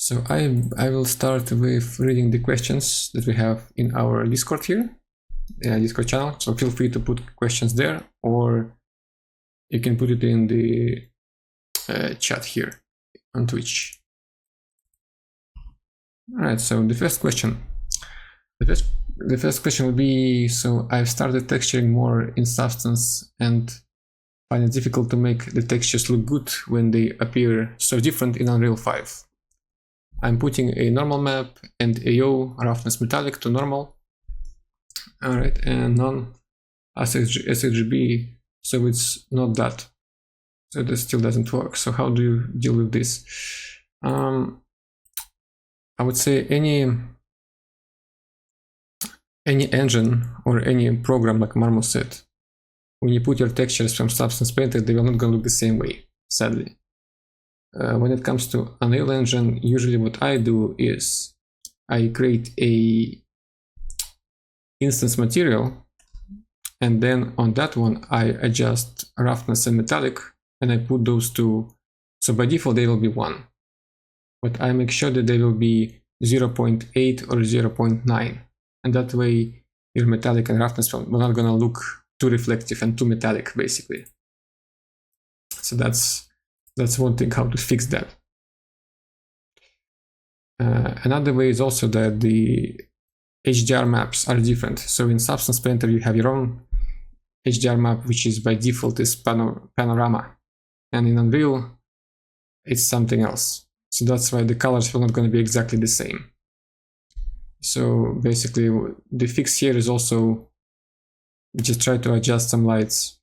So I will start with reading the questions that we have in our Discord here, Discord channel. So feel free to put questions there, or you can put it in the chat here on Twitch. All right. So the first question. The first question will be: so I've started texturing more in Substance and find it difficult to make the textures look good when they appear so different in Unreal 5. I'm putting a normal map and AO roughness metallic to normal. Alright, and none sRGB, so it's not that. So this still doesn't work. So how do you deal with this? I would say any engine or any program like Marmo said, when you put your textures from Substance Painter, they will not gonna look the same way, sadly. When it comes to Unreal Engine, usually what I do is I create a instance material, and then on that one I adjust roughness and metallic, and I put those two. So by default they will be 1, but I make sure that they will be 0.8 or 0.9, and that way your metallic and roughness will not gonna look too reflective and too metallic, basically. So that's one thing how to fix that. Another way is also that the HDR maps are different. So in Substance Painter you have your own HDR map, which is by default is panorama, and in Unreal it's something else. So that's why the colors are not going to be exactly the same. So basically the fix here is also just try to adjust some lights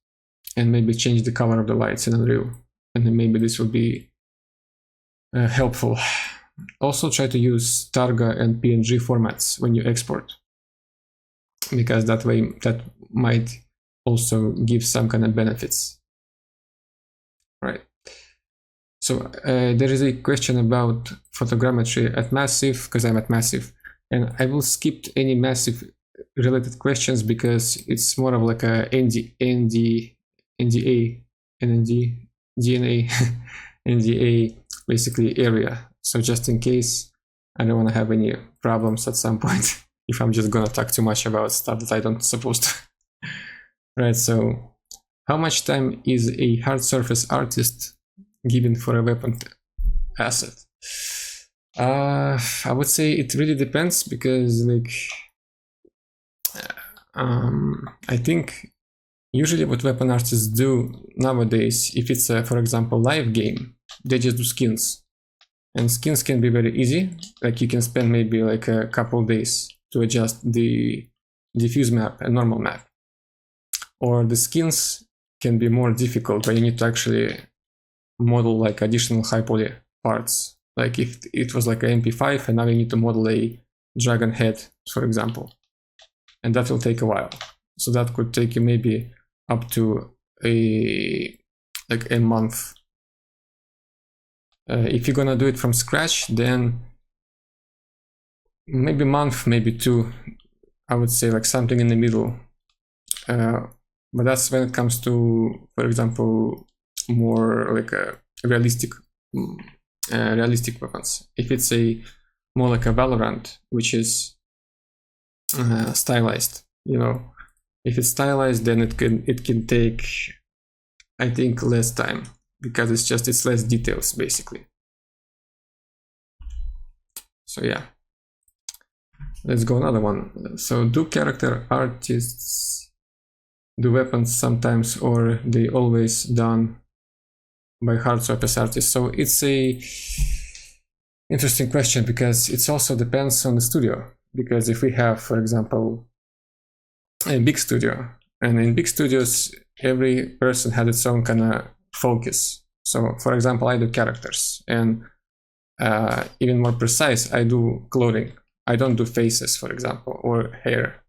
and maybe change the color of the lights in Unreal. And then maybe this will be helpful. Also try to use Targa and PNG formats when you export, because that way that might also give some kind of benefits. Right. So there is a question about photogrammetry at Massive, because I'm at Massive, and I will skip any Massive related questions because it's more of like a NDA basically area. So just in case, I don't want to have any problems at some point if I'm just gonna talk too much about stuff that I don't supposed to. Right, so how much time is a hard surface artist given for a weapon asset? I would say it really depends, because like I think usually what weapon artists do nowadays, if it's a, for example, live game, they just do skins. And skins can be very easy. Like you can spend maybe like a couple days to adjust the diffuse map and normal map. Or the skins can be more difficult, where you need to actually model like additional high poly parts. Like if it was like an MP5 and now you need to model a dragon head, for example. And that will take a while. So that could take you maybe up to a month. If you're gonna do it from scratch, then maybe a month, maybe 2. I would say like something in the middle. But that's when it comes to, for example, more like a realistic weapons. If it's a more like a Valorant, which is stylized, you know. If it's stylized, then it can take, I think, less time, because it's less details basically. So yeah, let's go another one. So do character artists do weapons sometimes, or they always done by hard surface artists? So it's a interesting question, because it also depends on the studio. Because if we have, for example, a big studio, and in big studios every person had its own kind of focus. So for example, I do characters, and even more precise, I do clothing. I don't do faces, for example, or hair.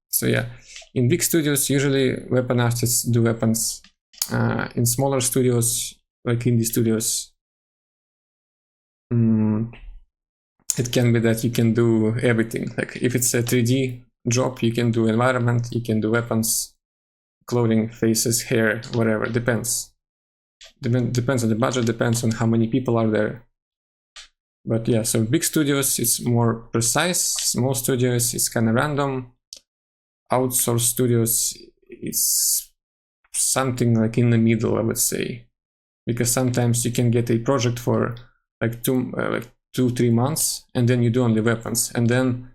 So yeah, in big studios usually weapon artists do weapons. In smaller studios, like indie studios, it can be that you can do everything. Like if it's a 3D job, you can do environment, you can do weapons, clothing, faces, hair, whatever. Depends. Depends on the budget, depends on how many people are there. But yeah, so big studios, it's more precise. Small studios, it's kind of random. Outsourced studios, it's something like in the middle, I would say, because sometimes you can get a project for like 2-3 months, and then you do only weapons, and then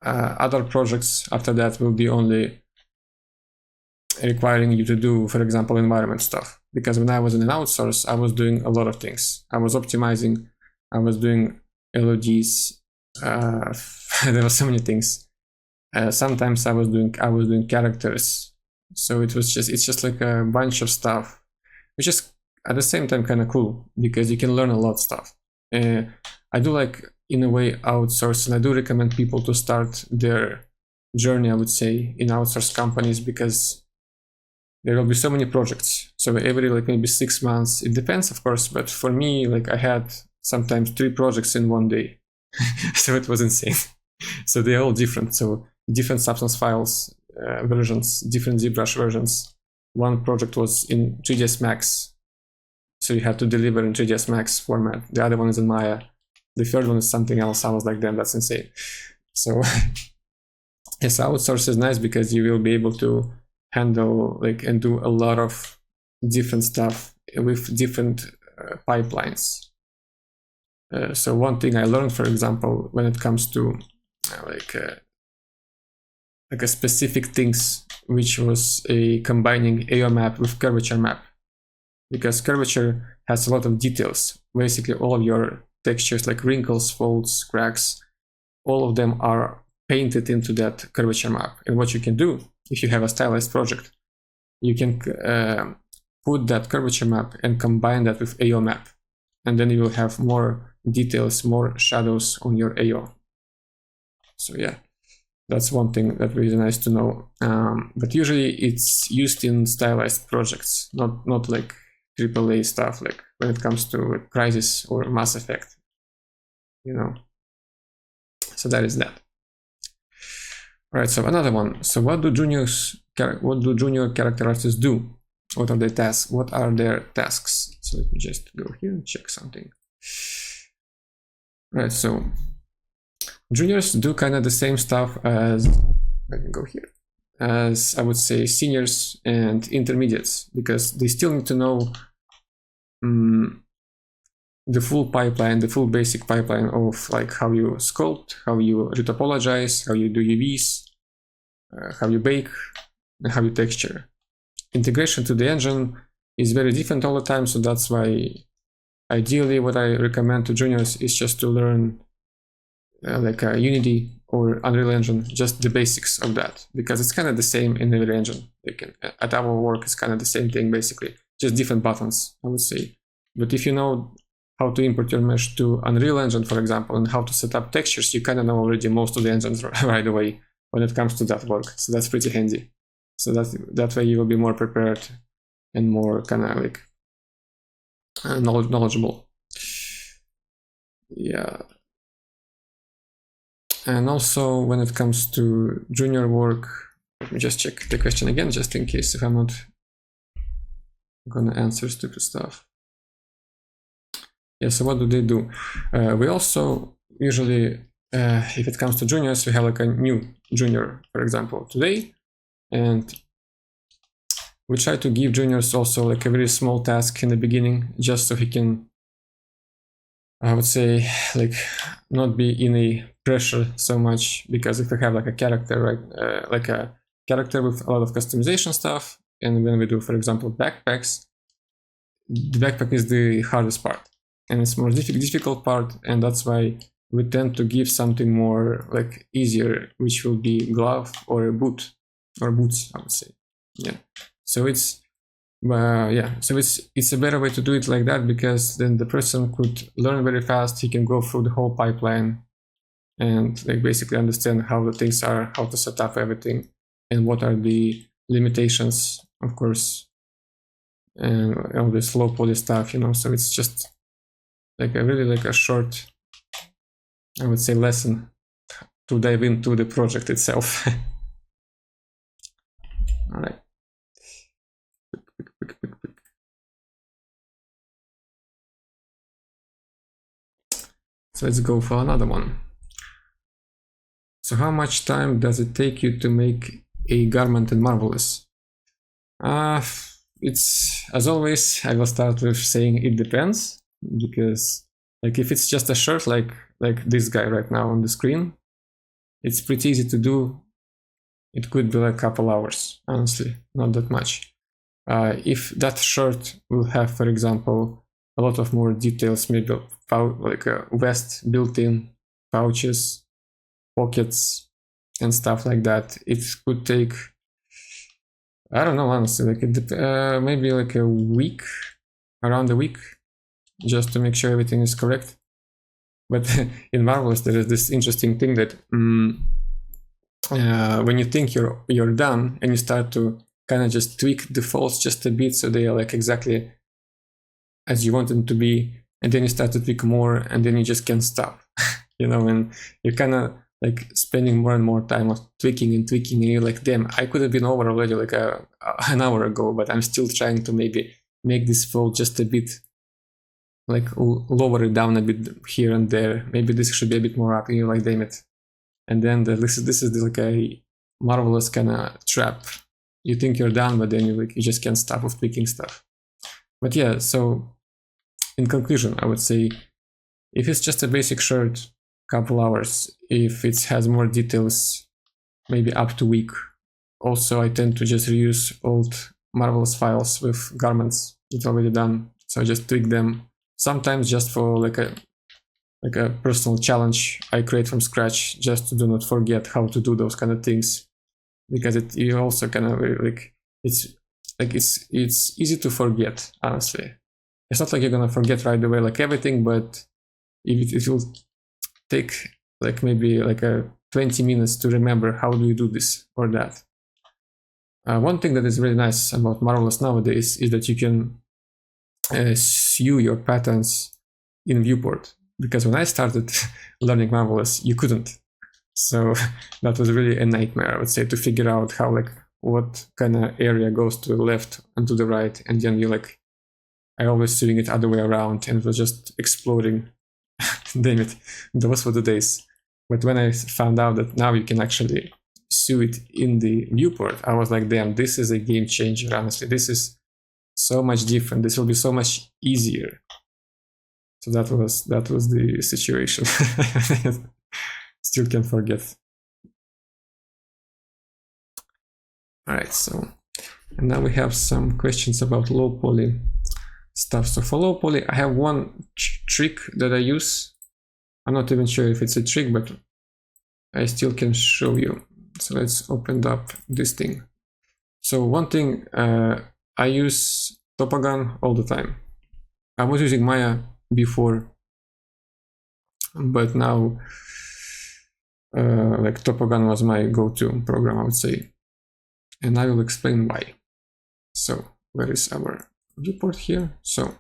other projects after that will be only requiring you to do, for example, environment stuff. Because when I was in an outsource, I was doing a lot of things. I was optimizing, I was doing LODs. There were so many things. Sometimes I was doing characters. So it's just like a bunch of stuff, which is at the same time kind of cool because you can learn a lot of stuff. I do like, in a way, outsource, and I do recommend people to start their journey, I would say, in outsourced companies, because there will be so many projects. So every like maybe 6 months, it depends, of course, but for me, like I had sometimes 3 projects in one day. So it was insane. So they're all different. So different Substance files versions, different ZBrush versions. One project was in 3ds Max, so you have to deliver in 3ds Max format. The other one is in Maya. The third one is something else. I was like, damn, that's insane. So yes, outsource is nice because you will be able to handle like and do a lot of different stuff with different pipelines. So one thing I learned, for example, when it comes to like a specific things, which was a combining AO map with curvature map, because curvature has a lot of details. Basically, all of your textures, like wrinkles, folds, cracks, all of them are painted into that curvature map. And what you can do, if you have a stylized project, you can put that curvature map and combine that with AO map, and then you will have more details, more shadows on your AO. So yeah, that's one thing that is nice to know. But usually it's used in stylized projects, not like AAA stuff, like when it comes to like Crysis or Mass Effect, you know. So that is that. All right, so another one. So what do junior character artists do? What are their tasks? What are their tasks? So let me just go here and check something. All right, so juniors do kind of the same stuff as, let me go here, as I would say seniors and intermediates, because they still need to know the full pipeline, the full basic pipeline of like how you sculpt, how you retopologize, how you do UVs, how you bake, and how you texture. Integration to the engine is very different all the time, so that's why ideally what I recommend to juniors is just to learn like a Unity or Unreal Engine, just the basics of that, because it's kind of the same in every engine. At our work, it's kind of the same thing basically, just different buttons, I would say. But if you know how to import your mesh to Unreal Engine, for example, and how to set up textures, you kind of know already most of the engines right away when it comes to that work. So that's pretty handy. So that way you will be more prepared and more kind of like knowledgeable. Yeah. And also when it comes to junior work, let me just check the question again, just in case if I'm not gonna answer stupid stuff. Yeah, so what do they do? We also usually, if it comes to juniors, we have like a new junior, for example, today, and we try to give juniors also like a very small task in the beginning, just so he can, I would say, like not be in a pressure so much, because if we have like a character, right, like a character with a lot of customization stuff, and when we do, for example, backpacks, the backpack is the hardest part, and it's more difficult part, and that's why we tend to give something more like easier, which will be glove or a boot, or boots, I would say. Yeah, so it's so it's a better way to do it like that, because then the person could learn very fast. He can go through the whole pipeline and like basically understand how the things are, how to set up everything, and what are the limitations, of course, and all this low poly stuff, you know. So it's just like a really like a short, I would say, lesson to dive into the project itself. All right. So let's go for another one. So how much time does it take you to make a garment in Marvelous? It's, as always, I will start with saying it depends, because like if it's just a shirt like this guy right now on the screen, it's pretty easy to do. It could be like a couple hours, honestly, not that much. If that shirt will have, for example, a lot of more details, maybe like a vest built-in, pouches, pockets, and stuff like that, it could take, I don't know, honestly, like maybe like a week, around a week, just to make sure everything is correct. But in Marvelous, there is this interesting thing that when you think you're done and you start to kind of just tweak the folds just a bit so they are like exactly as you want them to be, and then you start to tweak more, and then you just can't stop, you know, and you're kind of like spending more and more time of tweaking, and you're like, damn, I could have been over already like an hour ago, but I'm still trying to maybe make this fold just a bit, like lower it down a bit here and there. Maybe this should be a bit more up, and you're like, damn it. And then this is like a Marvelous kind of trap. You think you're done, but then you just can't stop with tweaking stuff. But yeah, so in conclusion, I would say if it's just a basic shirt, couple hours. If it has more details, maybe up to a week. Also, I tend to just reuse old Marvelous files with garments it's already done, so I just tweak them. Sometimes just for like a personal challenge I create from scratch, just to do not forget how to do those kind of things, because you also kind of like it's easy to forget, honestly. It's not like you're gonna forget right away like everything, but it will take like maybe like 20 minutes to remember how do you do this or that. One thing that is really nice about Marvelous nowadays is that you can sew your patterns in viewport, because when I started learning Marvelous, you couldn't. So that was really a nightmare, I would say, to figure out how, like, what kind of area goes to the left and to the right, and then you like, I always doing it other way around, and it was just exploding. Damn it, those were the days. But when I found out that now you can actually sew it in the viewport, I was like, damn, this is a game changer, honestly. This is so much different. This will be so much easier. So that was the situation. Still can't forget. All right, so and now we have some questions about low poly stuff. So for low poly, I have one trick that I use. I'm not even sure if it's a trick, but I still can show you. So let's open up this thing. So one thing, I use Topogan all the time. I was using Maya before, but now like Topogan was my go-to program, I would say. And I will explain why. So where is our viewport here? So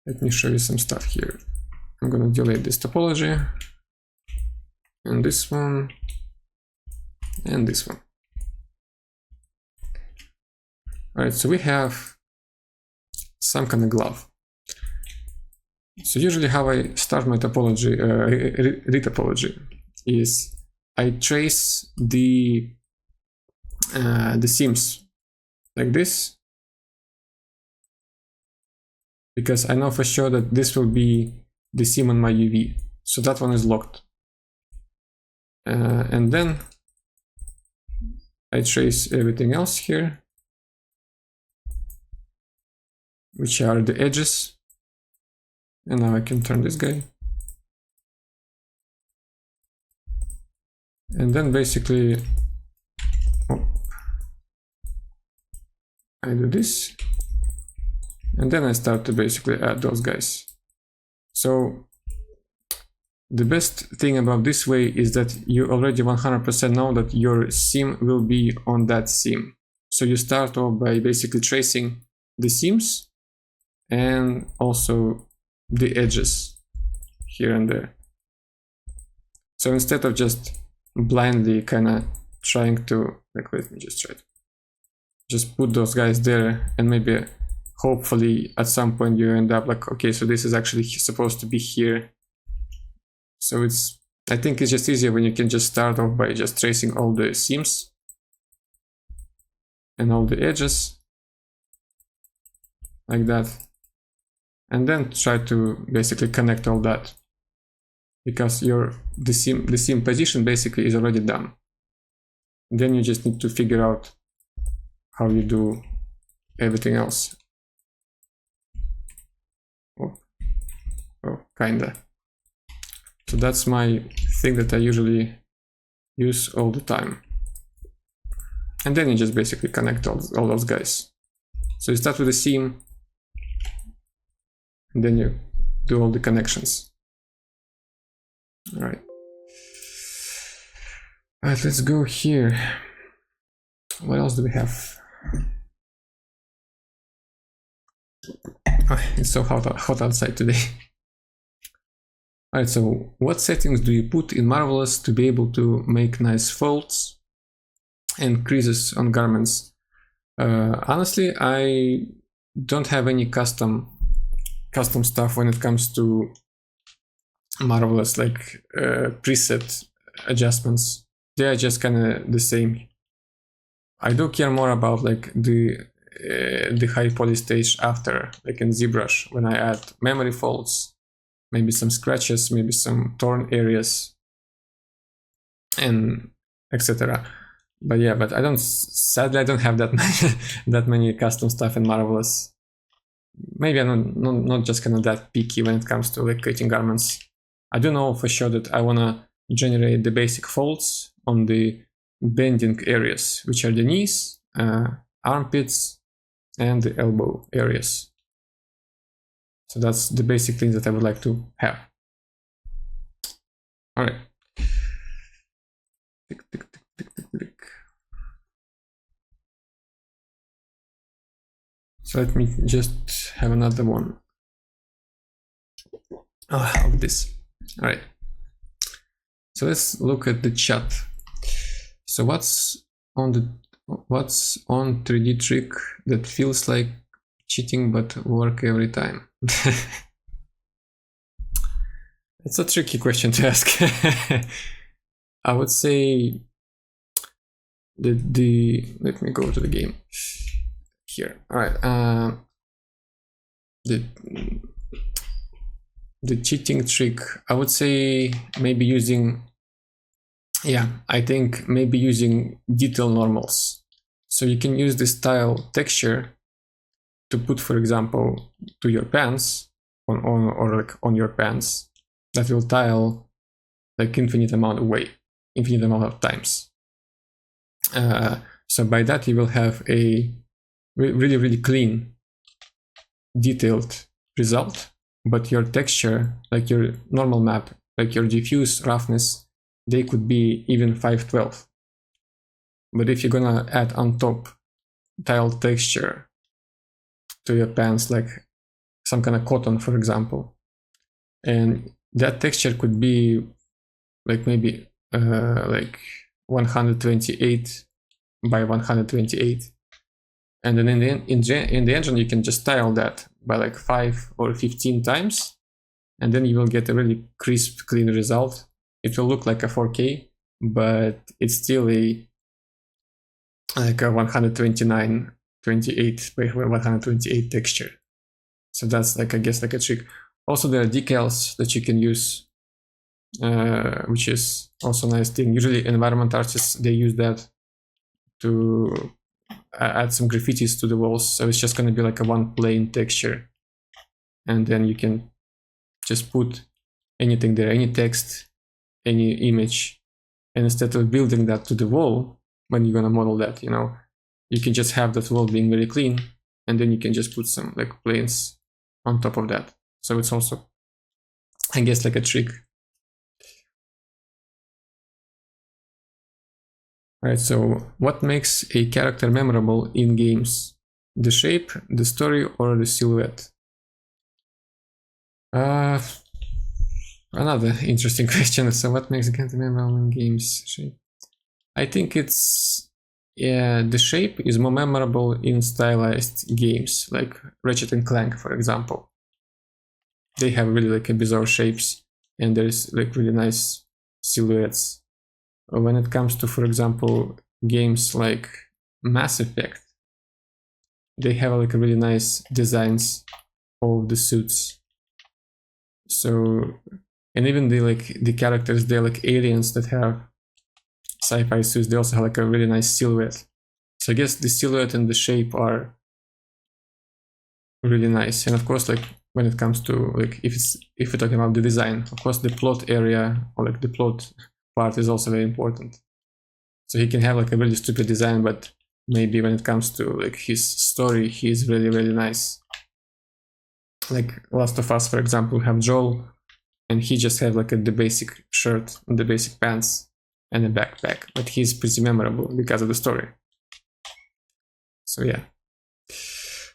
let me show you some stuff here. I'm gonna delete this topology, and this one, and this one. All right, so we have some kind of glove. So usually how I start my topology, retopology, is I trace the seams like this, because I know for sure that this will be the seam on my UV, so that one is locked. And then I trace everything else here, which are the edges. And now I can turn this guy. And then basically, I do this. And then I start to basically add those guys. So the best thing about this way is that you already 100% know that your seam will be on that seam. So you start off by basically tracing the seams and also the edges here and there. So instead of just blindly kind of trying to, like, let me just try to just put those guys there, and maybe hopefully at some point you end up like, okay, so this is actually supposed to be here, So I think it's just easier when you can just start off by just tracing all the seams and all the edges like that, and then try to basically connect all that, because the seam position basically is already done. Then you just need to figure out how you do everything else. Oh, kinda. So that's my thing that I usually use all the time. And then you just basically connect all those guys. So you start with a seam, and then you do all the connections. All right. All right, let's go here. What else do we have? Oh, it's so hot outside today. Alright, so what settings do you put in Marvelous to be able to make nice folds and creases on garments? Honestly, I don't have any custom stuff when it comes to Marvelous, like preset adjustments. They are just kind of the same. I do care more about like the high poly stage after, like in ZBrush, when I add memory folds, maybe some scratches, maybe some torn areas, and etc. But yeah, but sadly I don't have that many custom stuff in Marvelous. Maybe I'm not just kind of that picky when it comes to like creating garments. I do know for sure that I wanna generate the basic folds on the bending areas, which are the knees, armpits, and the elbow areas. So that's the basic things that I would like to have. All right. Tick, tick, tick, tick, tick, tick. So let me just have another one of this. All right. So let's look at the chat. So what's on 3D trick that feels like cheating but work every time? It's a tricky question to ask. I would say let me go to the game here. All right. The cheating trick, I would say maybe using, I think maybe using detail normals. So you can use this tile texture to put, for example, to your pants or like on your pants, that will tile like infinite amount of times. So by that you will have a really clean, detailed result, but your texture, like your normal map, like your diffuse roughness, they could be even 512. But if you're gonna add on top tile texture to your pants, like some kind of cotton, for example, and that texture could be like maybe like 128 by 128, and then in the engine you can just tile that by like 5 or 15 times, and then you will get a really crisp, clean result. It will look like a 4K, but it's still like a 129/28 by 128 texture. So that's like, I guess, like a trick. Also, there are decals that you can use, which is also a nice thing. Usually environment artists, they use that to add some graffitis to the walls. So it's just going to be like a one plain texture. And then you can just put anything there, any text, any image. And instead of building that to the wall, when you're going to model that, you can just have that wall being very clean. And then you can just put some like planes on top of that. So it's also, I guess, like a trick. All right, so what makes a character memorable in games? The shape, the story, or the silhouette? Another interesting question. So what makes a character memorable in games? Shape. I think it's, the shape is more memorable in stylized games, like Ratchet and Clank, for example. They have really like a bizarre shapes, and there's like really nice silhouettes. When it comes to, for example, games like Mass Effect, they have like really nice designs of the suits. So, and even the characters, they're like aliens that have sci-fi suits. They also have like a really nice silhouette. So I guess the silhouette and the shape are really nice. And of course, like when it comes to like if we're talking about the design, of course the plot area or like the plot part is also very important. So he can have like a really stupid design, but maybe when it comes to like his story, he's really, really nice. Like Last of Us, for example, we have Joel, and he just have like the basic shirt and the basic pants and a backpack, but he's pretty memorable because of the story. So yeah.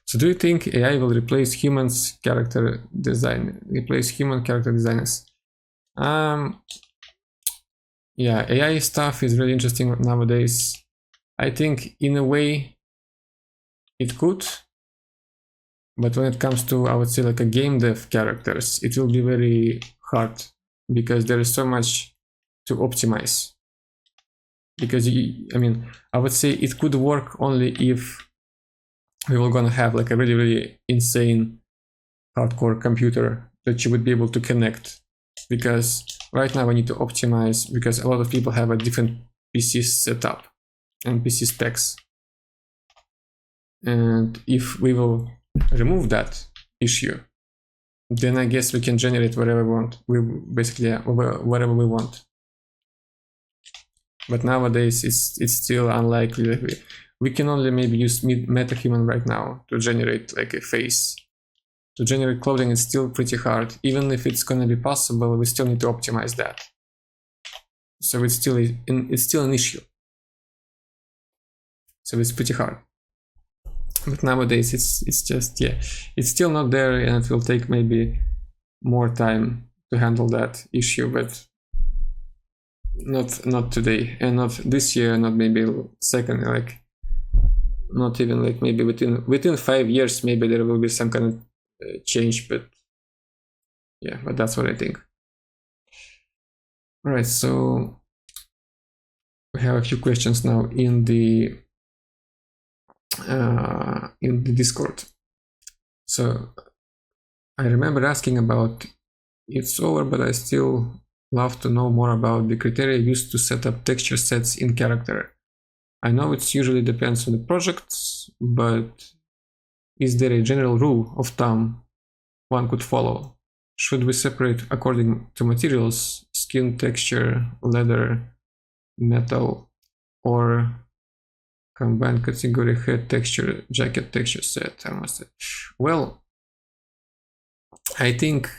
So do you think AI will replace human character designers? Yeah, AI stuff is really interesting nowadays. I think in a way it could, but when it comes to, I would say, like a game dev characters, it will be very hard because there is so much to optimize. Because I mean, I would say it could work only if we were gonna have like a really, really insane hardcore computer that you would be able to connect. Because right now we need to optimize, because a lot of people have a different PC setup and PC specs. And if we will remove that issue, then I guess we can generate whatever we want. Whatever we want. But nowadays it's still unlikely that we can only maybe use MetaHuman right now to generate like a face. To generate clothing is still pretty hard. Even if it's gonna be possible, we still need to optimize that. So it's still an issue. So it's pretty hard. But nowadays it's just, yeah, it's still not there, and it will take maybe more time to handle that issue, but not today, and not this year, not maybe second, like not even like maybe within 5 years maybe there will be some kind of change, but yeah, but that's what I think. All right, so we have a few questions now in the Discord. So I remember asking about it's over, but I still love to know more about the criteria used to set up texture sets in character. I know it usually depends on the project, but is there a general rule of thumb one could follow? Should we separate according to materials, skin texture, leather, metal, or combine category head texture, jacket texture set? Well, I think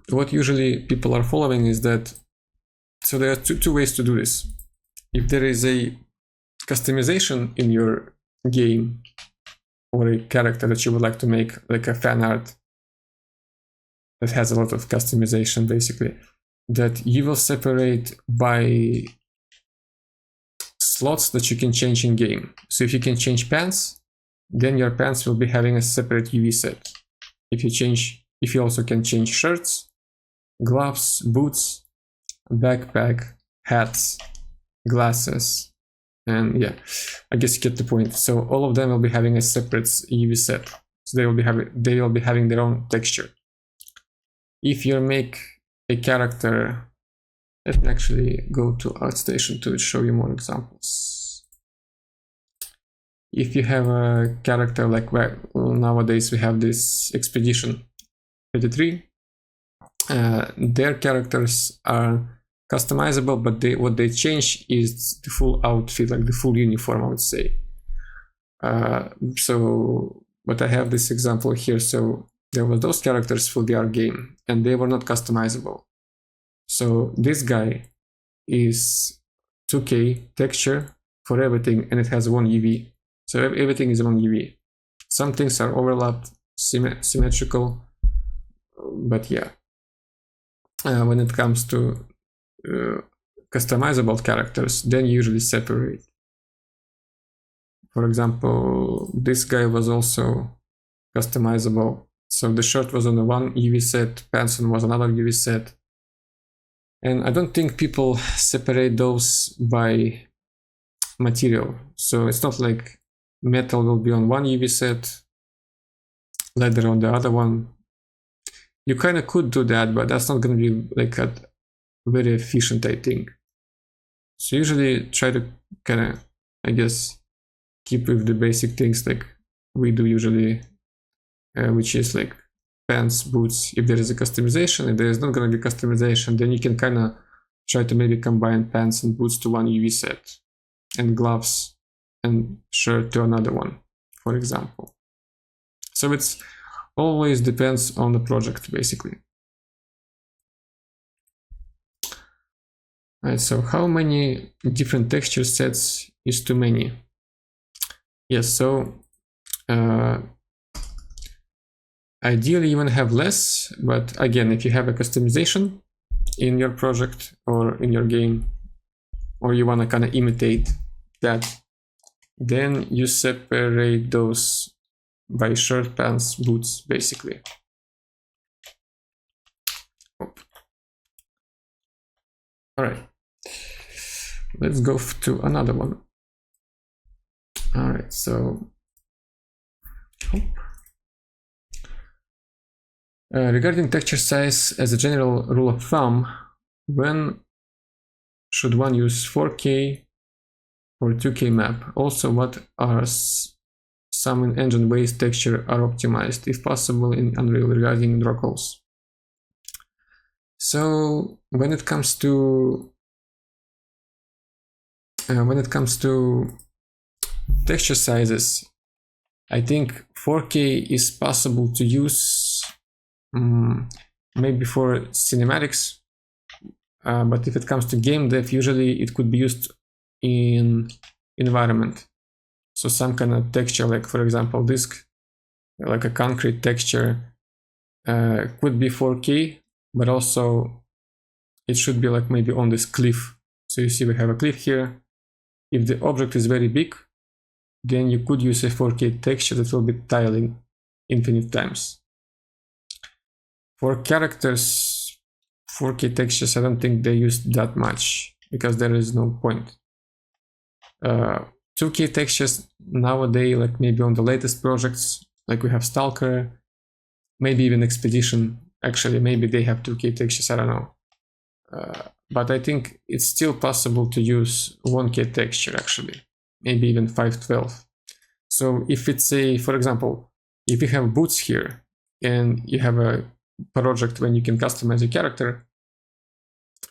what usually people are following is that, so there are two ways to do this. If there is a customization in your game or a character that you would like to make, like a fan art that has a lot of customization, basically, that you will separate by slots that you can change in game. So if you can change pants, then your pants will be having a separate UV set. If you also can change shirts, gloves, boots, backpack, hats, glasses, and yeah, I guess you get the point. So all of them will be having a separate UV set. So they will be having their own texture. If you make a character, let me actually go to ArtStation to show you more examples. If you have a character like, well, nowadays we have this Expedition 33, their characters are customizable, but what they change is the full outfit, like the full uniform, I would say. But I have this example here. So there were those characters for VR game, and they were not customizable. So this guy is 2K texture for everything, and it has one UV. So everything is one UV. Some things are overlapped, symmetrical, but yeah. When it comes to customizable characters, then you usually separate. For example, this guy was also customizable. So the shirt was on the one UV set, pants on was another UV set. And I don't think people separate those by material. So it's not like metal will be on one UV set, leather on the other one. You kind of could do that, but that's not going to be like very efficient, I think. So usually try to kind of, I guess, keep with the basic things like we do usually, which is like pants, boots. If there is a customization, if there is not going to be customization, then you can kind of try to maybe combine pants and boots to one UV set, and gloves and shirt to another one, for example. So it's always depends on the project, basically. Alright, so how many different texture sets is too many? Yes, so ideally you want to have less, but again, if you have a customization in your project or in your game, or you want to kind of imitate that, then you separate those by shirt, pants, boots, basically. All right, let's go to another one. All right, so regarding texture size, as a general rule of thumb, when should one use 4K or 2K map? Also, what are some in-engine ways texture are optimized, if possible, in Unreal regarding draw calls? So when it comes to texture sizes, I think 4K is possible to use maybe for cinematics, but if it comes to game dev, usually it could be used in environment. So some kind of texture, like for example disk, like a concrete texture, could be 4K, but also it should be like maybe on this cliff. So you see we have a cliff here. If the object is very big, then you could use a 4K texture that will be tiling infinite times. For characters, 4K textures, I don't think they use that much because there is no point. 2K textures nowadays, like maybe on the latest projects, like we have Stalker, maybe even Expedition. Actually, maybe they have 2K textures, I don't know. But I think it's still possible to use 1K texture, actually, maybe even 512. So if it's a, for example, if you have boots here and you have a project when you can customize a character,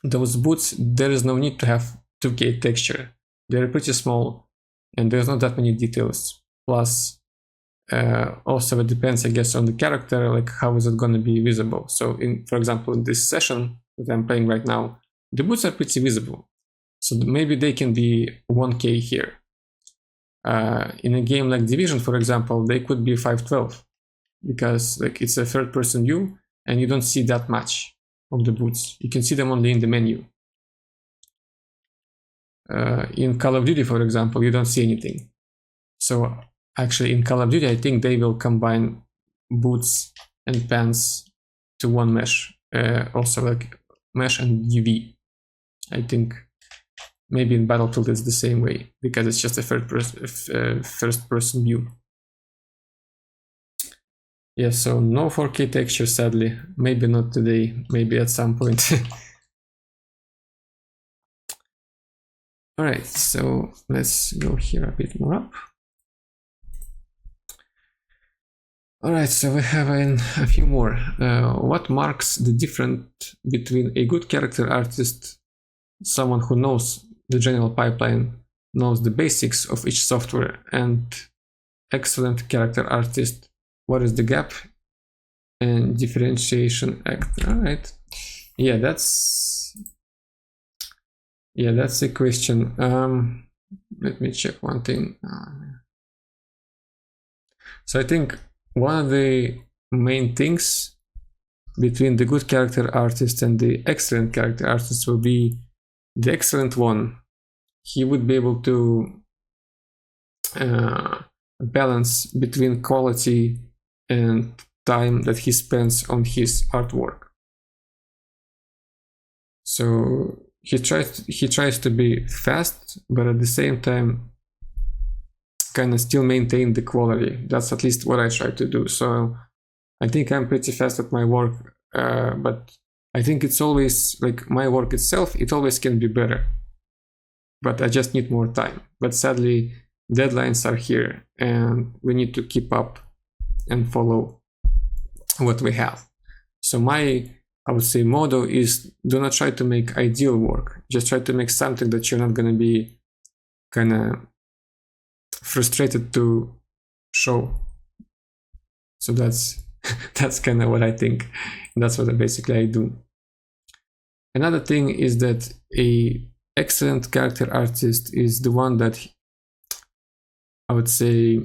those boots, there is no need to have 2K texture. They're pretty small and there's not that many details. Plus, also it depends, I guess, on the character, like how is it going to be visible. So for example, in this session that I'm playing right now, the boots are pretty visible. So maybe they can be 1K here. In a game like Division, for example, they could be 512 because like it's a third person view and you don't see that much of the boots. You can see them only in the menu. In Call of Duty, for example, you don't see anything. So actually in Call of Duty, I think they will combine boots and pants to one mesh. Also like mesh and UV. I think maybe in Battlefield it's the same way because it's just a first person view. Yeah, so no 4K texture, sadly. Maybe not today, maybe at some point. Alright, so let's go here a bit more up. Alright, so we have a few more. What marks the difference between a good character artist, someone who knows the general pipeline, knows the basics of each software, and excellent character artist? What is the gap and differentiation act? Alright, yeah, that's a question. Let me check one thing. So I think one of the main things between the good character artist and the excellent character artist will be the excellent one. He would be able to balance between quality and time that he spends on his artwork. So he tries to be fast, but at the same time kind of still maintain the quality. That's at least what I try to do. So I think I'm pretty fast at my work, but I think it's always like my work itself, it always can be better, but I just need more time. But sadly, deadlines are here and we need to keep up and follow what we have. So I would say motto is do not try to make ideal work. Just try to make something that you're not going to be kind of frustrated to show. So that's kind of what I think. And that's what basically I do. Another thing is that a excellent character artist is the one that I would say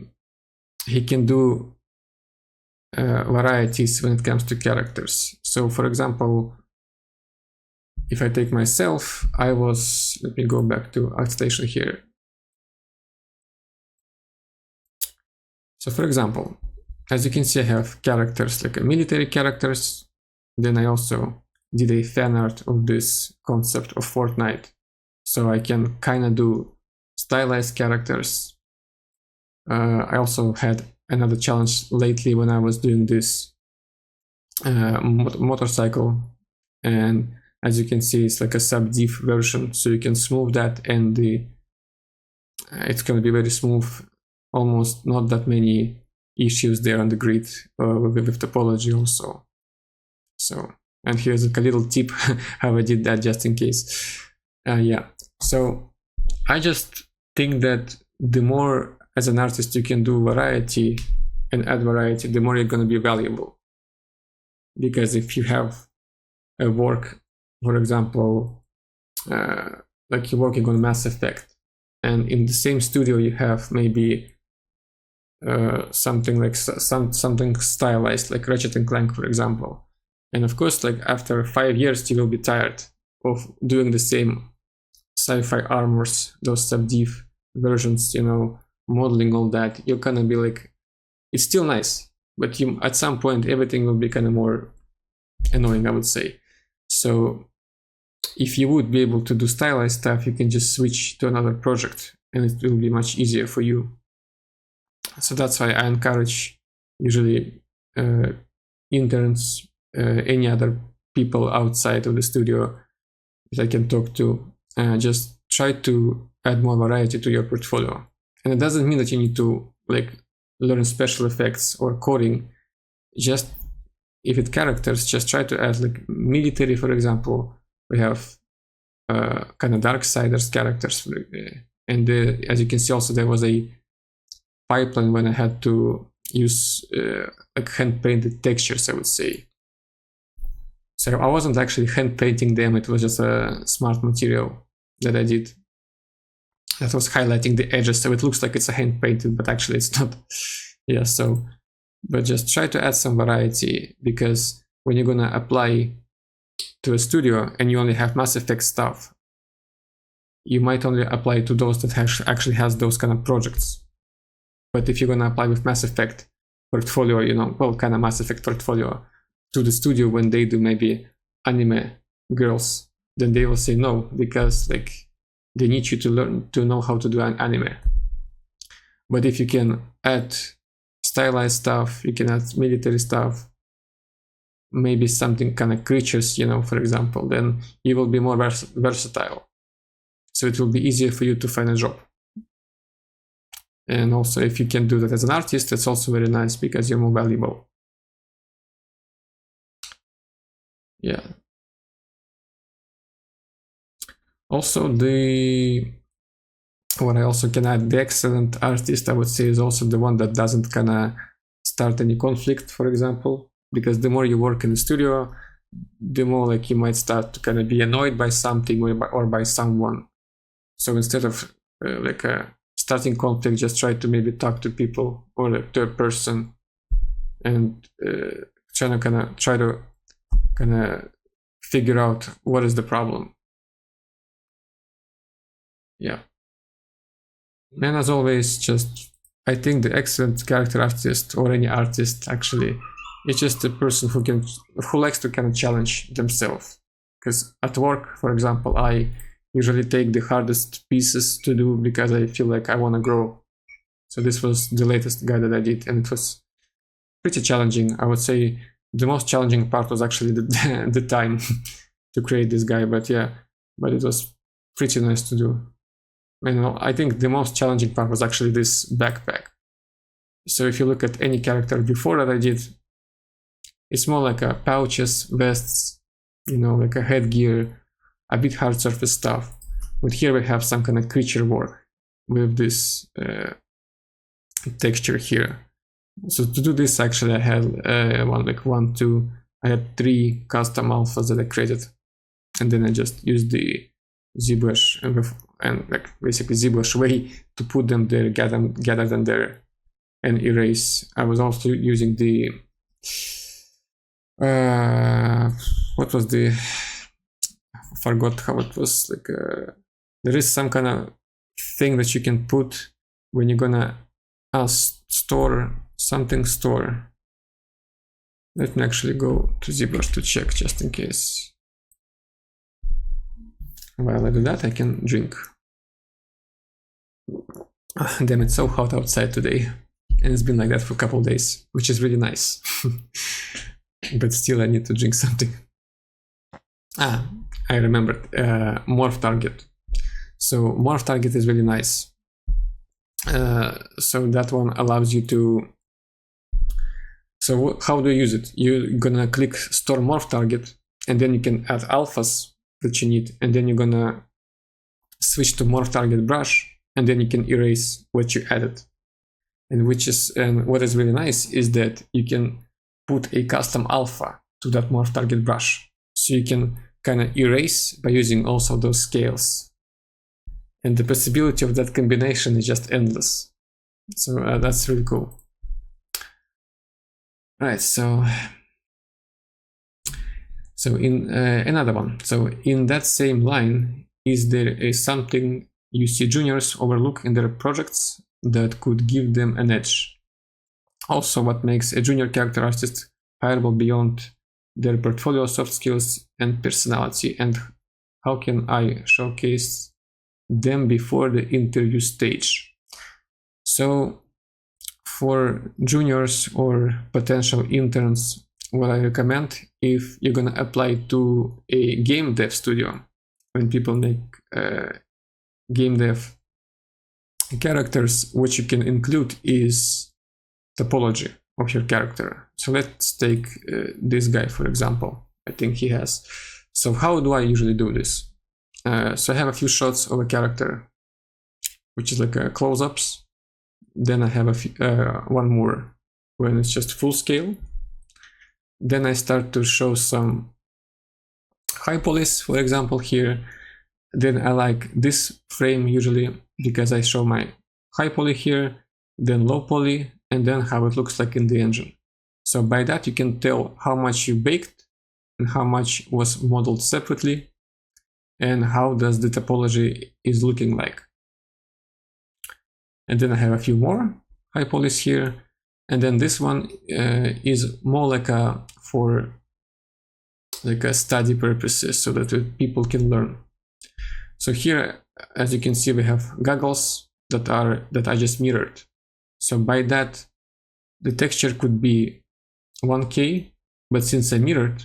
he can do varieties when it comes to characters. So for example, if I take myself, let me go back to ArtStation here. So for example, as you can see, I have characters like military characters. Then I also did a fan art of this concept of Fortnite. So I can kind of do stylized characters. I also had another challenge lately when I was doing this motorcycle. And as you can see, it's like a sub-diff version. So you can smooth that and it's going to be very smooth. Almost not that many issues there on the grid with topology also. So, and here's a little tip how I did that just in case. Yeah, so I just think that the more as an artist you can do variety and add variety, the more you're going to be valuable. Because if you have a work, for example, like you're working on Mass Effect, and in the same studio you have maybe something like something stylized like Ratchet and Clank, for example, and of course, like after 5 years, you will be tired of doing the same sci-fi armors, those sub-diff versions, you know, modeling all that. You're gonna be like, it's still nice, but at some point everything will be kind of more annoying, I would say. So if you would be able to do stylized stuff, you can just switch to another project and it will be much easier for you. So that's why I encourage usually interns, any other people outside of the studio that I can talk to, just try to add more variety to your portfolio. And it doesn't mean that you need to like learn special effects or coding. Just if it's characters, just try to add like military, for example. We have kind of Darksiders characters, and as you can see, also there was a pipeline when I had to use like hand painted textures, I would say. So I wasn't actually hand painting them, it was just a smart material that I did that was highlighting the edges, so it looks like it's a hand painted, but actually it's not. Yeah, so but just try to add some variety, because when you're gonna apply to a studio and you only have Mass Effect stuff, you might only apply to those that actually has those kind of projects. But if you're gonna apply with Mass Effect portfolio, you know, well, kind of Mass Effect portfolio to the studio when they do maybe anime girls, then they will say no, because like they need you to learn to know how to do an anime. But if you can add stylized stuff, you can add military stuff, maybe something kind of creatures, you know, for example, then you will be more versatile. So it will be easier for you to find a job. And also if you can do that as an artist, that's also very nice because you're more valuable. Yeah. Also what I also can add, the excellent artist, I would say, is also the one that doesn't kind of start any conflict, for example, because the more you work in the studio, the more like you might start to kind of be annoyed by something or by someone. So instead of starting conflict, just try to maybe talk to people or a third person and try to figure out what is the problem. Yeah. And as always, I think the excellent character artist, or any artist actually, it's just a person who likes to kind of challenge themselves. Because at work, for example, I usually take the hardest pieces to do because I feel like I want to grow. So this was the latest guy that I did, and it was pretty challenging. I would say the most challenging part was actually the time to create this guy, but yeah, but it was pretty nice to do. And I think the most challenging part was actually this backpack. So if you look at any character before that I did, it's more like a pouches, vests, you know, like a headgear, a bit hard surface stuff. But here we have some kind of creature work with this texture here. So to do this, actually, I had I had 3 custom alphas that I created, and then I just used the ZBrush and like basically ZBrush way to put them there, gather them there, and erase. I was also using the what was the, I forgot how it was, like there is some kind of thing that you can put when you're gonna store. Let me actually go to ZBrush to check just in case. While I do that, I can drink. Damn, it's so hot outside today, and it's been like that for a couple of days, which is really nice. But still, I need to drink something. I remembered, morph target. So morph target is really nice. So that one allows you to. So how do you use it? You're gonna click store morph target, and then you can add alphas that you need, and then you're gonna switch to morph target brush, and then you can erase what you added. And what is really nice is that you can put a custom alpha to that morph target brush, so you can kind of erase by using also those scales. And the possibility of that combination is just endless. So that's really cool. Right, so in another one. So in that same line, is there something you see juniors overlook in their projects that could give them an edge? Also, what makes a junior character artist hireable beyond their portfolio, soft skills, and personality? And how can I showcase them before the interview stage? So for juniors or potential interns, what I recommend, if you're gonna apply to a game dev studio, when people make game dev characters, what you can include is topology of your character. So let's take this guy, for example. I think he has. So how do I usually do this? So I have a few shots of a character, which is like close-ups. Then I have one more when it's just full scale. Then I start to show some high polys, for example, here. Then I like this frame usually because I show my high poly here, then low poly, and then how it looks like in the engine. So by that you can tell how much you baked and how much was modeled separately, and how does the topology is looking like. And then I have a few more high polys here, and then this one is more like for study purposes, so that people can learn. So here, as you can see, we have goggles that I just mirrored. So by that, the texture could be 1K, but since I mirrored,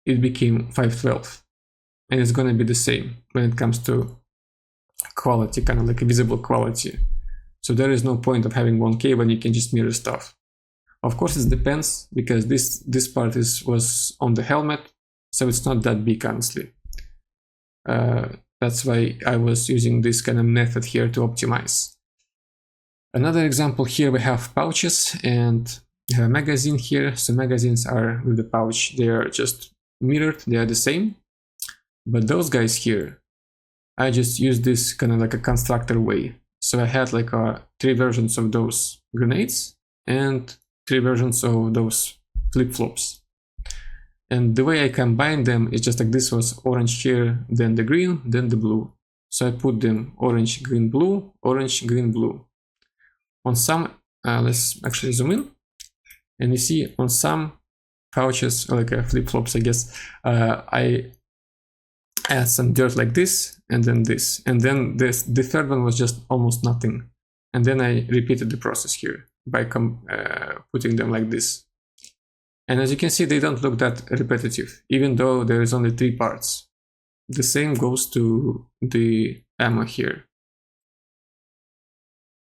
it became 512, and it's gonna be the same when it comes to quality, kind of like a visible quality. So there is no point of having 1K when you can just mirror stuff. Of course, it depends, because this part was on the helmet, so it's not that big, honestly. That's why I was using this kind of method here to optimize. Another example here, we have pouches, and we have a magazine here. So magazines are with the pouch, they are just mirrored, they are the same. But those guys here, I just use this kind of like a constructor way. So I had like 3 versions of those grenades and 3 versions of those flip-flops. And the way I combine them is just like this was orange here, then the green, then the blue. So I put them orange, green, blue, orange, green, blue. On some, let's actually zoom in. And you see on some pouches, like flip-flops, I guess, I add some dirt like this, and then this, and then this. The third one was just almost nothing, and then I repeated the process here by putting them like this. And as you can see, they don't look that repetitive, even though there is only 3 parts. The same goes to the ammo here.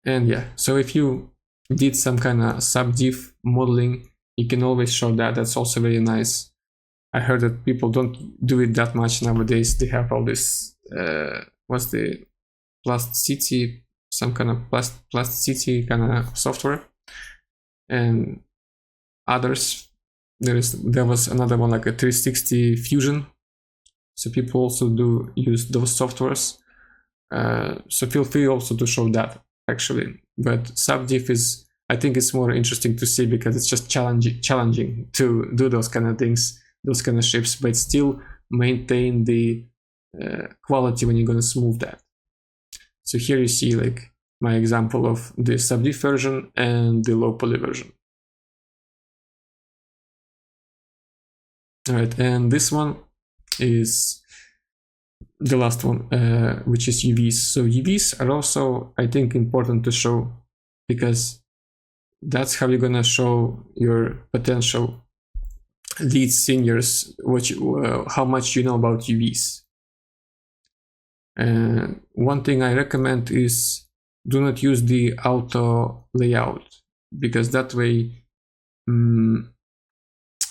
And yeah, so if you did some kind of subdiv modeling, you can always show that. That's also very nice. I heard that people don't do it that much nowadays. They have all this, what's the plasticity, some kind of plasticity kind of software, and others. There was another one, like a 360 Fusion. So people also do use those softwares. So feel free also to show that, actually. But subdiv is, I think it's more interesting to see, because it's just challenging to do those kind of things, those kind of shapes, but still maintain the quality when you're going to smooth that. So here you see like my example of the subdiv version and the low poly version. All right, and this one is the last one, which is UVs. So UVs are also, I think, important to show, because that's how you're gonna show your potential lead seniors how much you know about UVs. One thing I recommend is do not use the auto layout, because that way,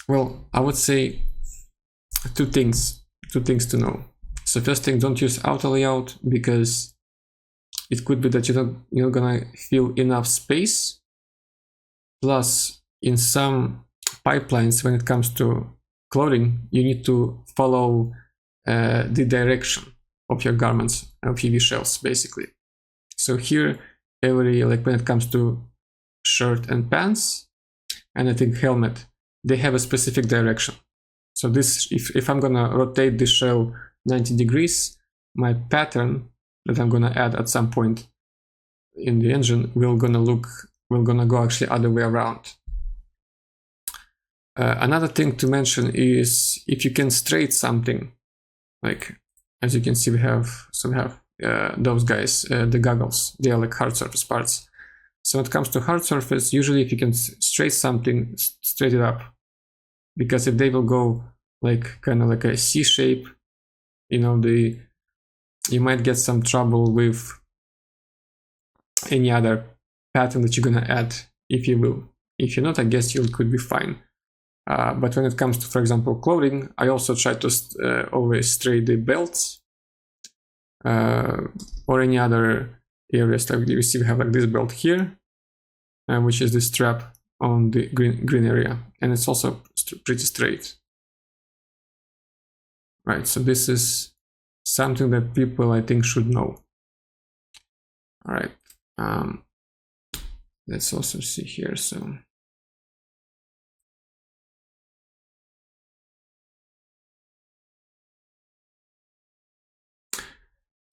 well, I would say two things to know. So first thing, don't use auto layout, because it could be that you're not gonna fill enough space. Plus, in some pipelines, when it comes to clothing, you need to follow the direction of your garments, of UV shells, basically. So here, like when it comes to shirt and pants, and I think helmet, they have a specific direction. So this, if I'm gonna rotate the shell 90 degrees, my pattern that I'm gonna add at some point in the engine will gonna go actually other way around. Another thing to mention is if you can straight something, like as you can see, we have those guys, the goggles. They are like hard surface parts. So when it comes to hard surface, usually if you can straight something, straight it up, because if they will go like kind of like a C shape, you might get some trouble with any other pattern that you're gonna add, if you will. If you're not, I guess you could be fine. But when it comes to, for example, clothing, I also try to always straight the belts or any other areas. Like you see, we have like this belt here, which is the strap on the green area, and it's also pretty straight. Right, so this is something that people, I think, should know. All right, let's also see here. So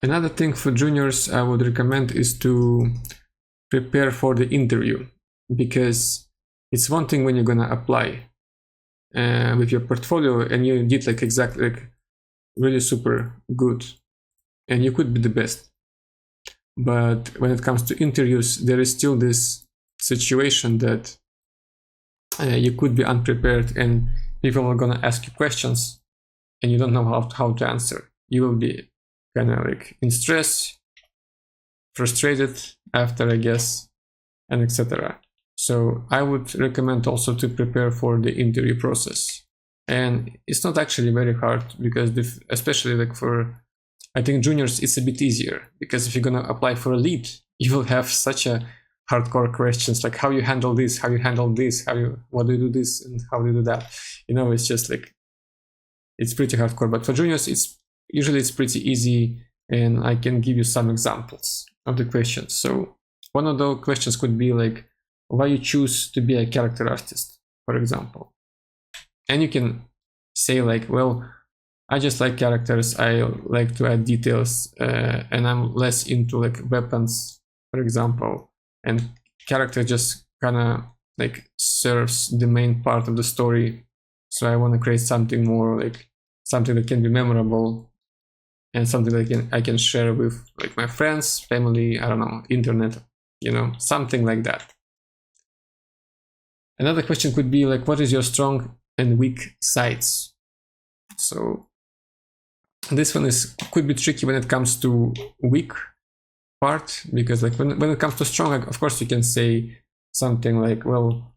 another thing for juniors I would recommend is to prepare for the interview, because it's one thing when you're gonna apply with your portfolio and you did like exactly like really super good and you could be the best, but when it comes to interviews, there is still this situation that you could be unprepared and people are gonna ask you questions and you don't know how to answer. You will be kind of like in stress, frustrated after, I guess, and etc. So I would recommend also to prepare for the interview process. And it's not actually very hard, because especially like for, I think, juniors, it's a bit easier, because if you're gonna apply for a lead, you will have such a hardcore questions like how you handle this, how you handle this, what do you do this, and how do you do that. It's just like, it's pretty hardcore. But for juniors, it's pretty easy, and I can give you some examples of the questions. So one of those questions could be like, why you choose to be a character artist, for example. And you can say like, well, I just like characters, I like to add details, and I'm less into like weapons, for example, and character just kind of like serves the main part of the story. So I want to create something more like something that can be memorable and something that I can share with like my friends, family, I don't know, internet, you know, something like that. Another question could be like, what is your strong and weak sides? So this one could be tricky when it comes to weak part, because like when it comes to strong, like, of course you can say something like, well,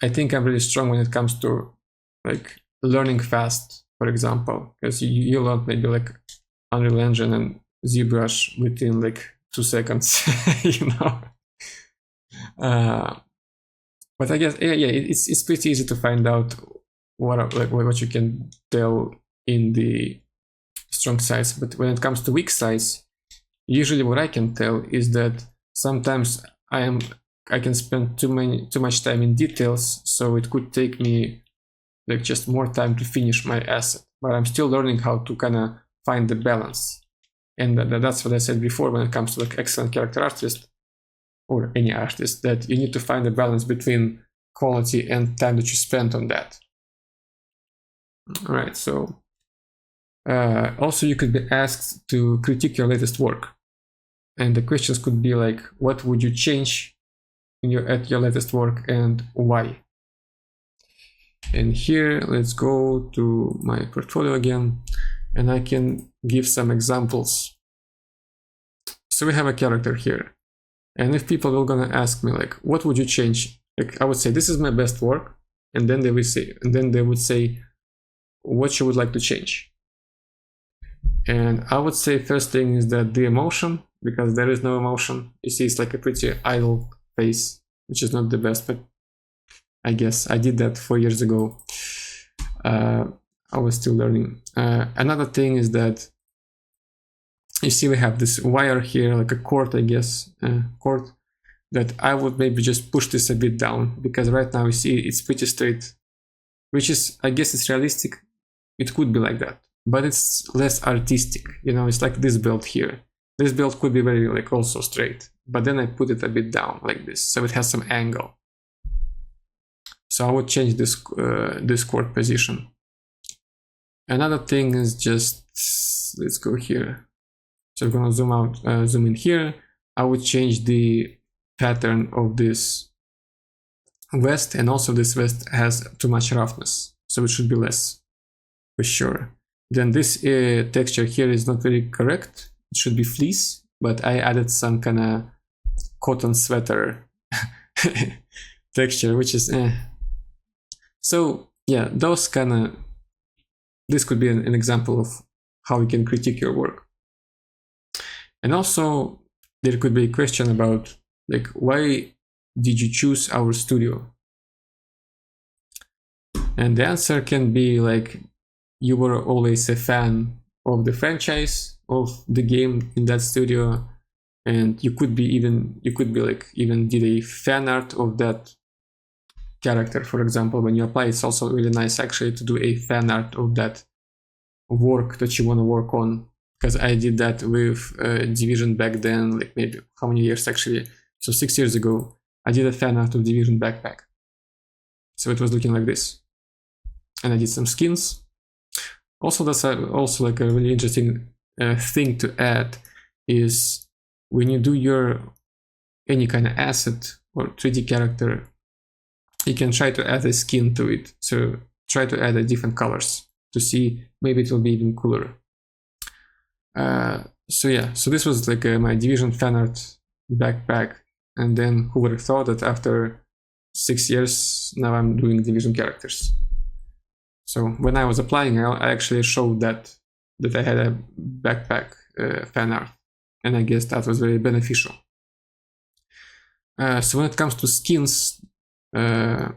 I think I'm really strong when it comes to like learning fast, for example, because you learn maybe like Unreal Engine and ZBrush within like 2 seconds, you know. But I guess it's pretty easy to find out what you can tell in the strong sides. But when it comes to weak sides, usually what I can tell is that sometimes I can spend too much time in details, so it could take me like just more time to finish my asset. But I'm still learning how to kind of find the balance, and that's what I said before when it comes to like excellent character artist or any artist, that you need to find a balance between quality and time that you spend on that. All right, so also you could be asked to critique your latest work, and the questions could be like, what would you change at your latest work and why? And here, let's go to my portfolio again, and I can give some examples. So we have a character here, and if people were gonna ask me like, what would you change? Like I would say, this is my best work, and then they would say, what you would like to change. And I would say first thing is that the emotion, because there is no emotion. You see, it's like a pretty idle face, which is not the best, but I guess I did that 4 years ago. I was still learning. Another thing is that you see we have this wire here, like a cord, I guess, cord, that I would maybe just push this a bit down, because right now you see it's pretty straight, which is, I guess it's realistic. It could be like that, but it's less artistic. You know, it's like this build here. This build could be very like also straight, but then I put it a bit down like this, so it has some angle. So I would change this cord position. Another thing is just, let's go here. So I'm gonna zoom in here. I would change the pattern of this vest, and also this vest has too much roughness, so it should be less, for sure. Then this texture here is not very correct. It should be fleece, but I added some kind of cotton sweater texture, which is So yeah, those kind of, this could be an example of how you can critique your work. And also there could be a question about like, why did you choose our studio? And the answer can be like, you were always a fan of the franchise, of the game in that studio, and you could be even did a fan art of that character, for example. When you apply, it's also really nice actually to do a fan art of that work that you want to work on, because I did that with Division back then, like maybe how many years actually, so 6 years ago, I did a fan art of Division backpack. So it was looking like this, and I did some skins. Also, that's also like a really interesting thing to add is when you do any kind of asset or 3D character, you can try to add a skin to it. So try to add different colors to see, maybe it will be even cooler. So yeah, so this was like my Division fan art backpack, and then who would have thought that after 6 years now I'm doing Division characters. So when I was applying, I actually showed that I had a backpack fan art, and I guess that was very beneficial. So when it comes to skins, I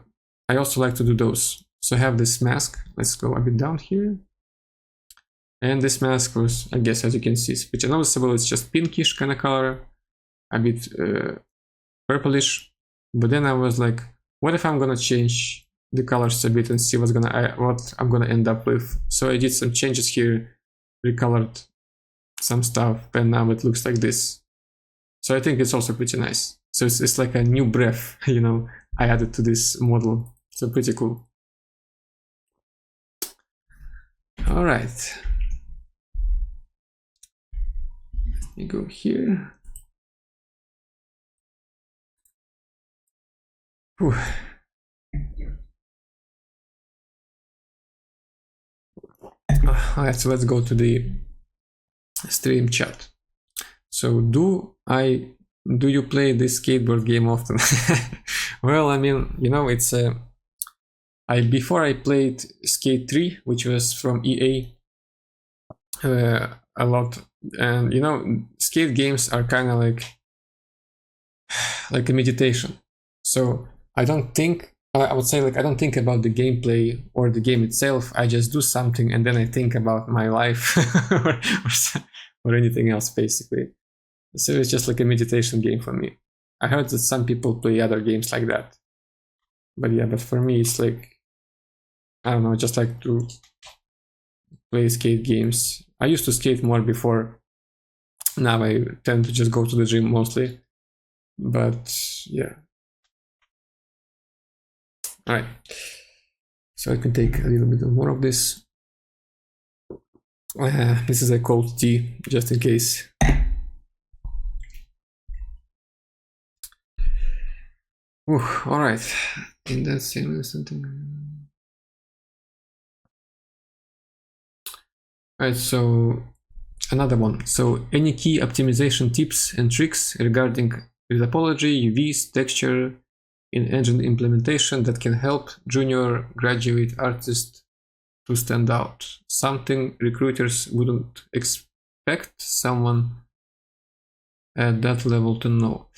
also like to do those. So I have this mask. Let's go a bit down here. And this mask was, I guess, as you can see, it's pretty noticeable. It's just pinkish kind of color, a bit purplish. But then I was like, what if I'm gonna change the colors a bit and see what I'm gonna end up with? So I did some changes here, recolored some stuff, and now it looks like this. So I think it's also pretty nice. So it's like a new breath, you know, I added to this model. So pretty cool. All right. Let me go here. Whew. All right, so let's go to the stream chat. So do you play this skateboard game often? Well, I mean, you know, it's before I played Skate 3, which was from EA, a lot, and you know, skate games are kind of like a meditation. So I don't think, I would say, like, I don't think about the gameplay or the game itself. I just do something and then I think about my life or anything else, basically. So it's just like a meditation game for me. I heard that some people play other games like that. But yeah, but for me, it's like, I don't know, just like to play skate games. I used to skate more before. Now I tend to just go to the gym mostly. But yeah. All right. So I can take a little bit more of this. This is a cold tea, just in case. Ooh, all right. And that's something. All right, so another one. So any key optimization tips and tricks regarding topology, UVs, texture in engine implementation that can help junior graduate artists to stand out? Something recruiters wouldn't expect someone at that level to know.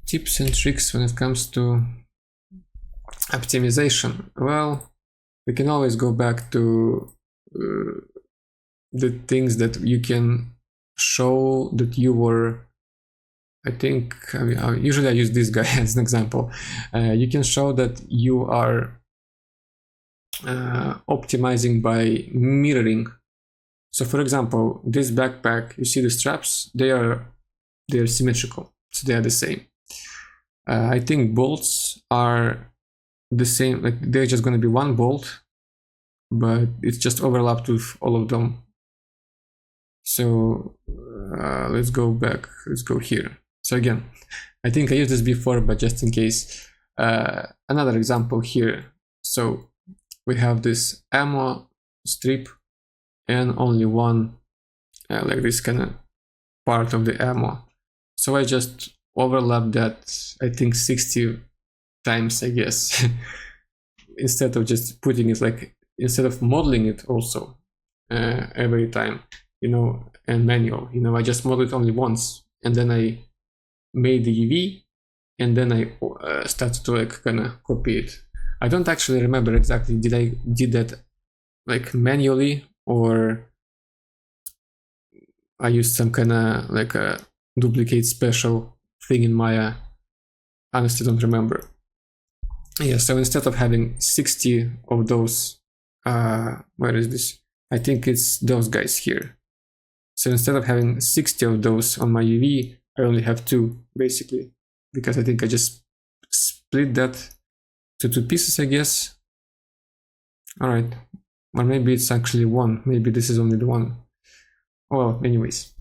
Tips and tricks when it comes to optimization. Well, we can always go back to the things that you can show that you were, I think, usually I use this guy as an example. You can show that you are optimizing by mirroring. So for example, this backpack, you see the straps, they're symmetrical, so they are the same. I think bolts are the same, like they're just going to be one bolt, but it's just overlapped with all of them. So let's go back, let's go here. So again, I think I used this before, but just in case, another example here. So we have this ammo strip and only one like this kind of part of the ammo. So I just overlap that, I think 60 times, I guess, instead of just putting it like, instead of modeling it also every time, you know, and manual, you know, I just modeled it only once and then I made the UV and then I started to like kind of copy it. I don't actually remember exactly did I did that like manually or I used some kind of like a duplicate special thing in Maya. Honestly don't remember. Yeah, so instead of having 60 of those, where is this? I think it's those guys here. So instead of having 60 of those on my UV, I only have 2 basically, because I think I just split that to 2 pieces, I guess. All right, or maybe it's actually 1. Maybe this is only the 1. Well, anyways.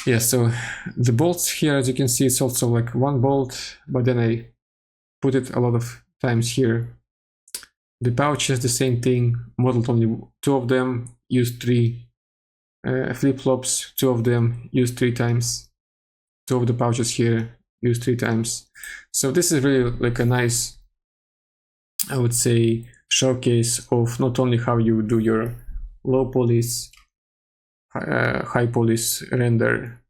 Yeah, so the bolts here, as you can see, it's also like 1 bolt, but then I put it a lot of times here. The pouches, the same thing, modeled only 2 of them, used 3. Flip-flops, 2 of them, used 3 times. 2 of the pouches here, used 3 times. So this is really like a nice, I would say, showcase of not only how you do your low police, high police render,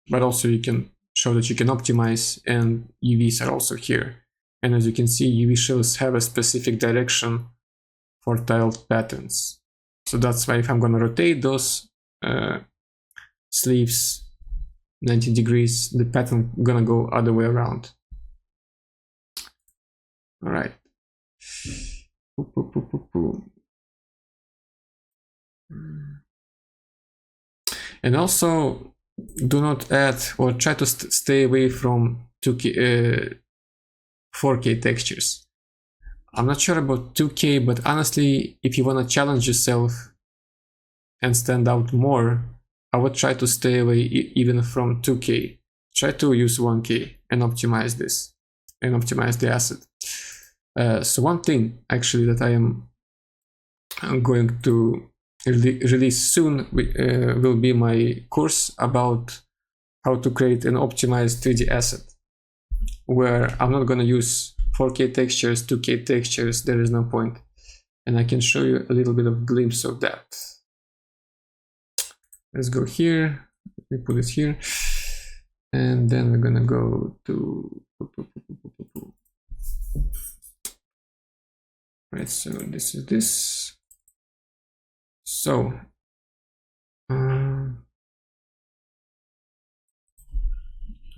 but also you can show that you can optimize, and UVs are also here. And as you can see, UV shells have a specific direction for tiled patterns. So that's why if I'm gonna rotate those sleeves 90 degrees, the pattern gonna go other way around. All right. And also do not add or try to stay away from 2K, 4K textures. I'm not sure about 2K, but honestly, if you want to challenge yourself and stand out more, I would try to stay away even from 2K. Try to use 1K and optimize this and optimize the asset. So one thing actually that I'm going to release soon will be my course about how to create an optimized 3D asset, where I'm not going to use 4K textures, 2K textures, there is no point. And I can show you a little bit of glimpse of that. Let's go here, let me put it here, and then we're gonna go to, right, so this is this. So,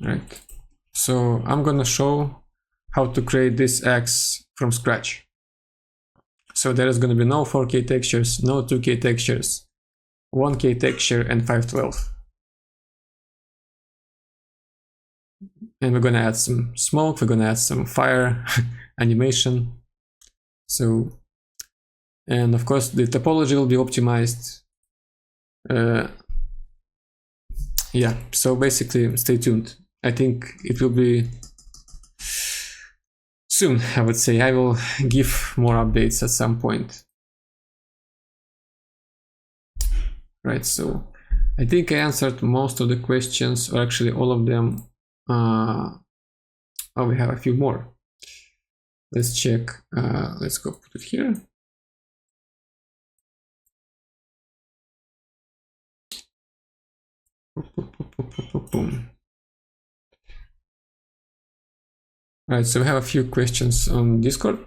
right, so I'm gonna show how to create this X from scratch. So there is gonna be no 4K textures, no 2K textures, 1K texture and 512. And we're gonna add some smoke, we're gonna add some fire animation. So, and of course the topology will be optimized. Yeah, so basically stay tuned. I think it will be soon, I would say. I will give more updates at some point. Right, so I think I answered most of the questions, or actually all of them. Oh, we have a few more. Let's check. Let's go put it here. Right, so we have a few questions on Discord.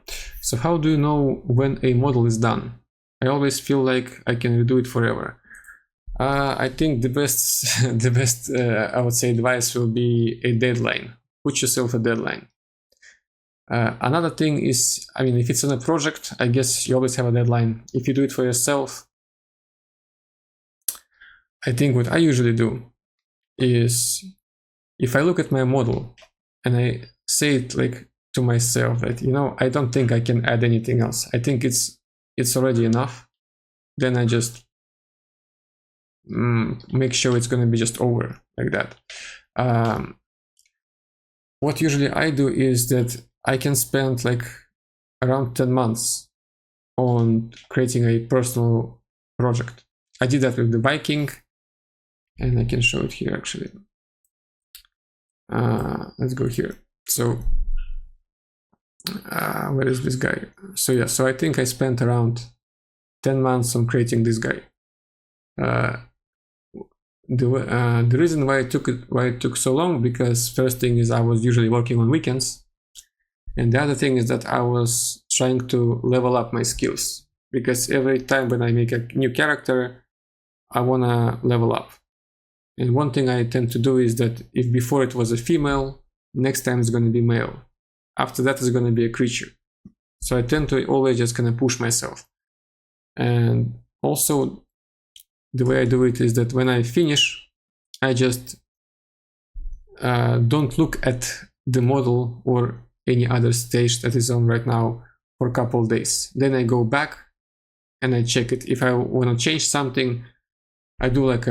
So how do you know when a model is done? I always feel like I can redo it forever. I think the best, I would say, advice will be a deadline. Put yourself a deadline. Another thing is, I mean, if it's on a project, I guess you always have a deadline. If you do it for yourself, I think what I usually do is, if I look at my model and I say it like to myself that, you know, I don't think I can add anything else. I think it's already enough. Then I just make sure it's going to be just over like that. What usually I do is that I can spend like around 10 months on creating a personal project. I did that with the Viking, and I can show it here actually. Let's go here. So where is this guy? So yeah, so I think I spent around 10 months on creating this guy. The reason why it took so long, because first thing is I was usually working on weekends, and the other thing is that I was trying to level up my skills, because every time when I make a new character, I wanna level up. And one thing I tend to do is that if before it was a female, next time it's going to be male. After that it's going to be a creature. So I tend to always just kind of push myself. And also the way I do it is that when I finish, I just don't look at the model or any other stage that is on right now for a couple of days. Then I go back and I check it. If I want to change something, I do like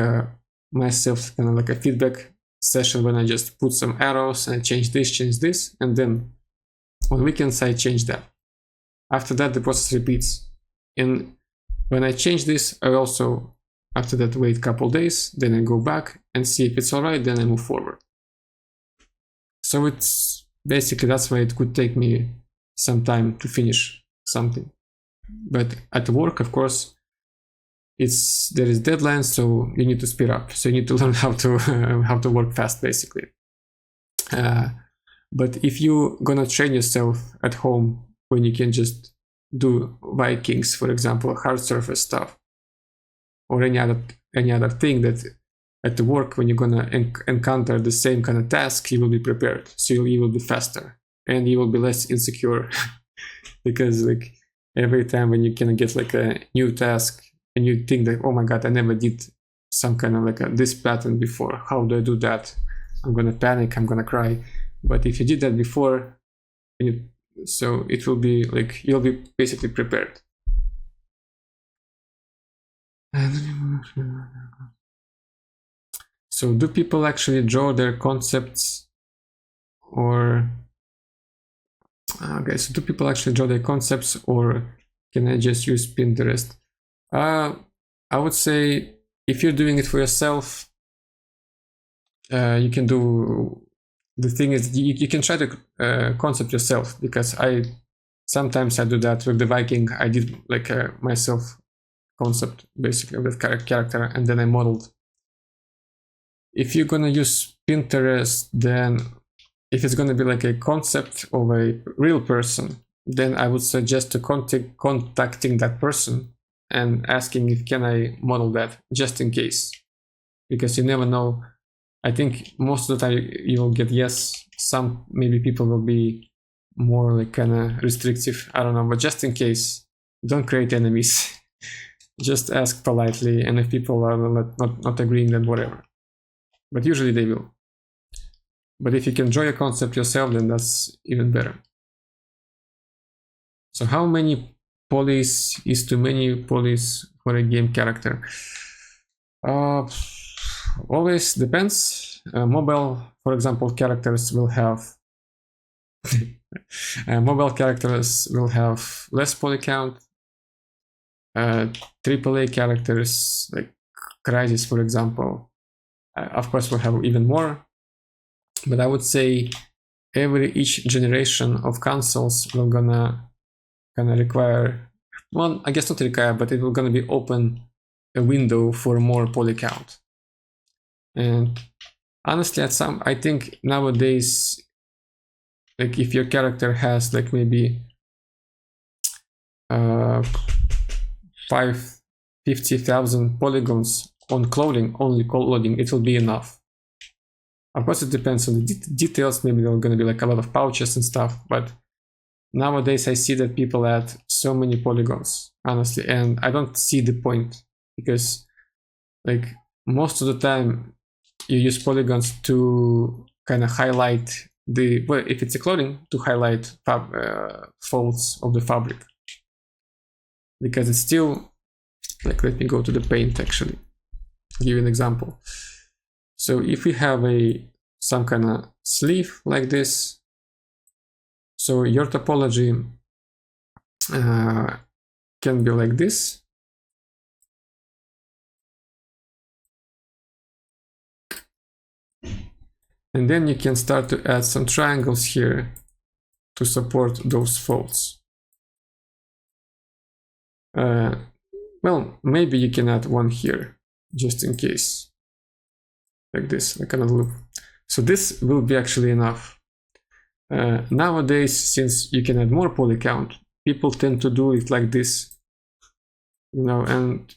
myself kind of like a feedback session when I just put some arrows and I change this, and then on weekends I change that. After that the process repeats, and when I change this, I also after that wait a couple days, then I go back and see if it's alright, then I move forward. So it's basically, that's why it could take me some time to finish something. But at work, of course, there is deadlines, so you need to speed up. So you need to learn how to work fast, basically. But if you're gonna train yourself at home when you can just do Vikings, for example, hard surface stuff, or any other thing that at the work when you're gonna encounter the same kind of task, you will be prepared. So you will be faster and you will be less insecure because like every time when you can get like a new task and you think that, oh my god, I never did some kind of like this pattern before. How do I do that? I'm gonna panic, I'm gonna cry. But if you did that before, so it will be like you'll be basically prepared. So do people actually draw their concepts, or okay, so do people actually draw their concepts, or can I just use Pinterest? I would say if you're doing it for yourself, you can do, the thing is you can try the concept yourself, because sometimes I do that with the Viking. I did like myself concept basically with character, and then I modeled. If you're gonna use Pinterest, then if it's gonna be like a concept of a real person, then I would suggest to contacting that person and asking if can I model that, just in case, because you never know. I think most of the time you'll get yes. Some maybe people will be more like kind of restrictive. I don't know, but just in case, don't create enemies. Just ask politely, and if people are not agreeing, then whatever. But usually they will. But if you can draw a concept yourself, then that's even better. So how many polys is too many polys for a game character? Always depends. Mobile, for example, characters will have less poly count. AAA characters like Crysis, for example, of course will have even more. But I would say each generation of consoles will gonna require, well, I guess not require, but it will gonna be open a window for more poly count. And honestly, I think nowadays, like if your character has like maybe 50,000 polygons on clothing, only clothing, it will be enough. Of course, it depends on the details. Maybe there are going to be like a lot of pouches and stuff, but nowadays I see that people add so many polygons, honestly, and I don't see the point, because like most of the time you use polygons to kind of highlight if it's a clothing, to highlight folds of the fabric, because it's still like, let me go to the paint actually, give you an example. So if we have some kind of sleeve like this, so your topology can be like this. And then you can start to add some triangles here to support those folds. Well, maybe you can add one here, just in case. Like this, like another loop. So this will be actually enough. Nowadays, since you can add more poly count, people tend to do it like this, and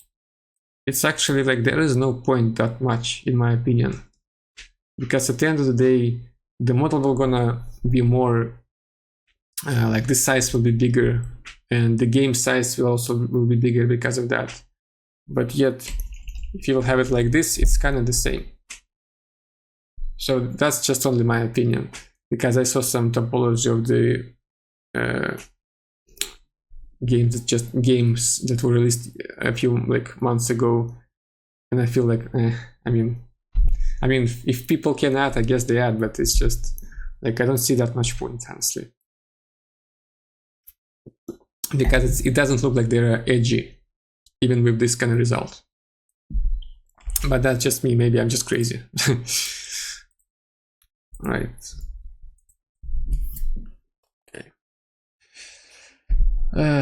it's actually like there is no point that much, in my opinion, because at the end of the day, the model will gonna be more like the size will be bigger, and the game size will be bigger because of that. But yet, if you will have it like this, it's kind of the same. So that's just only my opinion, because I saw some topology of the games that were released a few months ago, and I feel like, I mean, if people can add, I guess they add, but it's just like I don't see that much point, honestly, because it doesn't look like they're edgy, even with this kind of result. But that's just me. Maybe I'm just crazy. Right. Okay.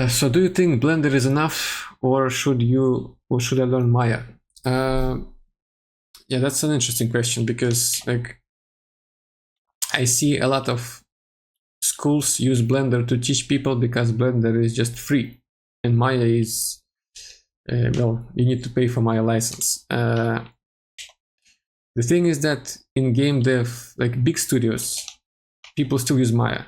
So do you think Blender is enough, or should I learn Maya? Yeah, that's an interesting question, because like I see a lot of schools use Blender to teach people because Blender is just free, and Maya is well, you need to pay for Maya license. The thing is that in game dev, like big studios, people still use Maya.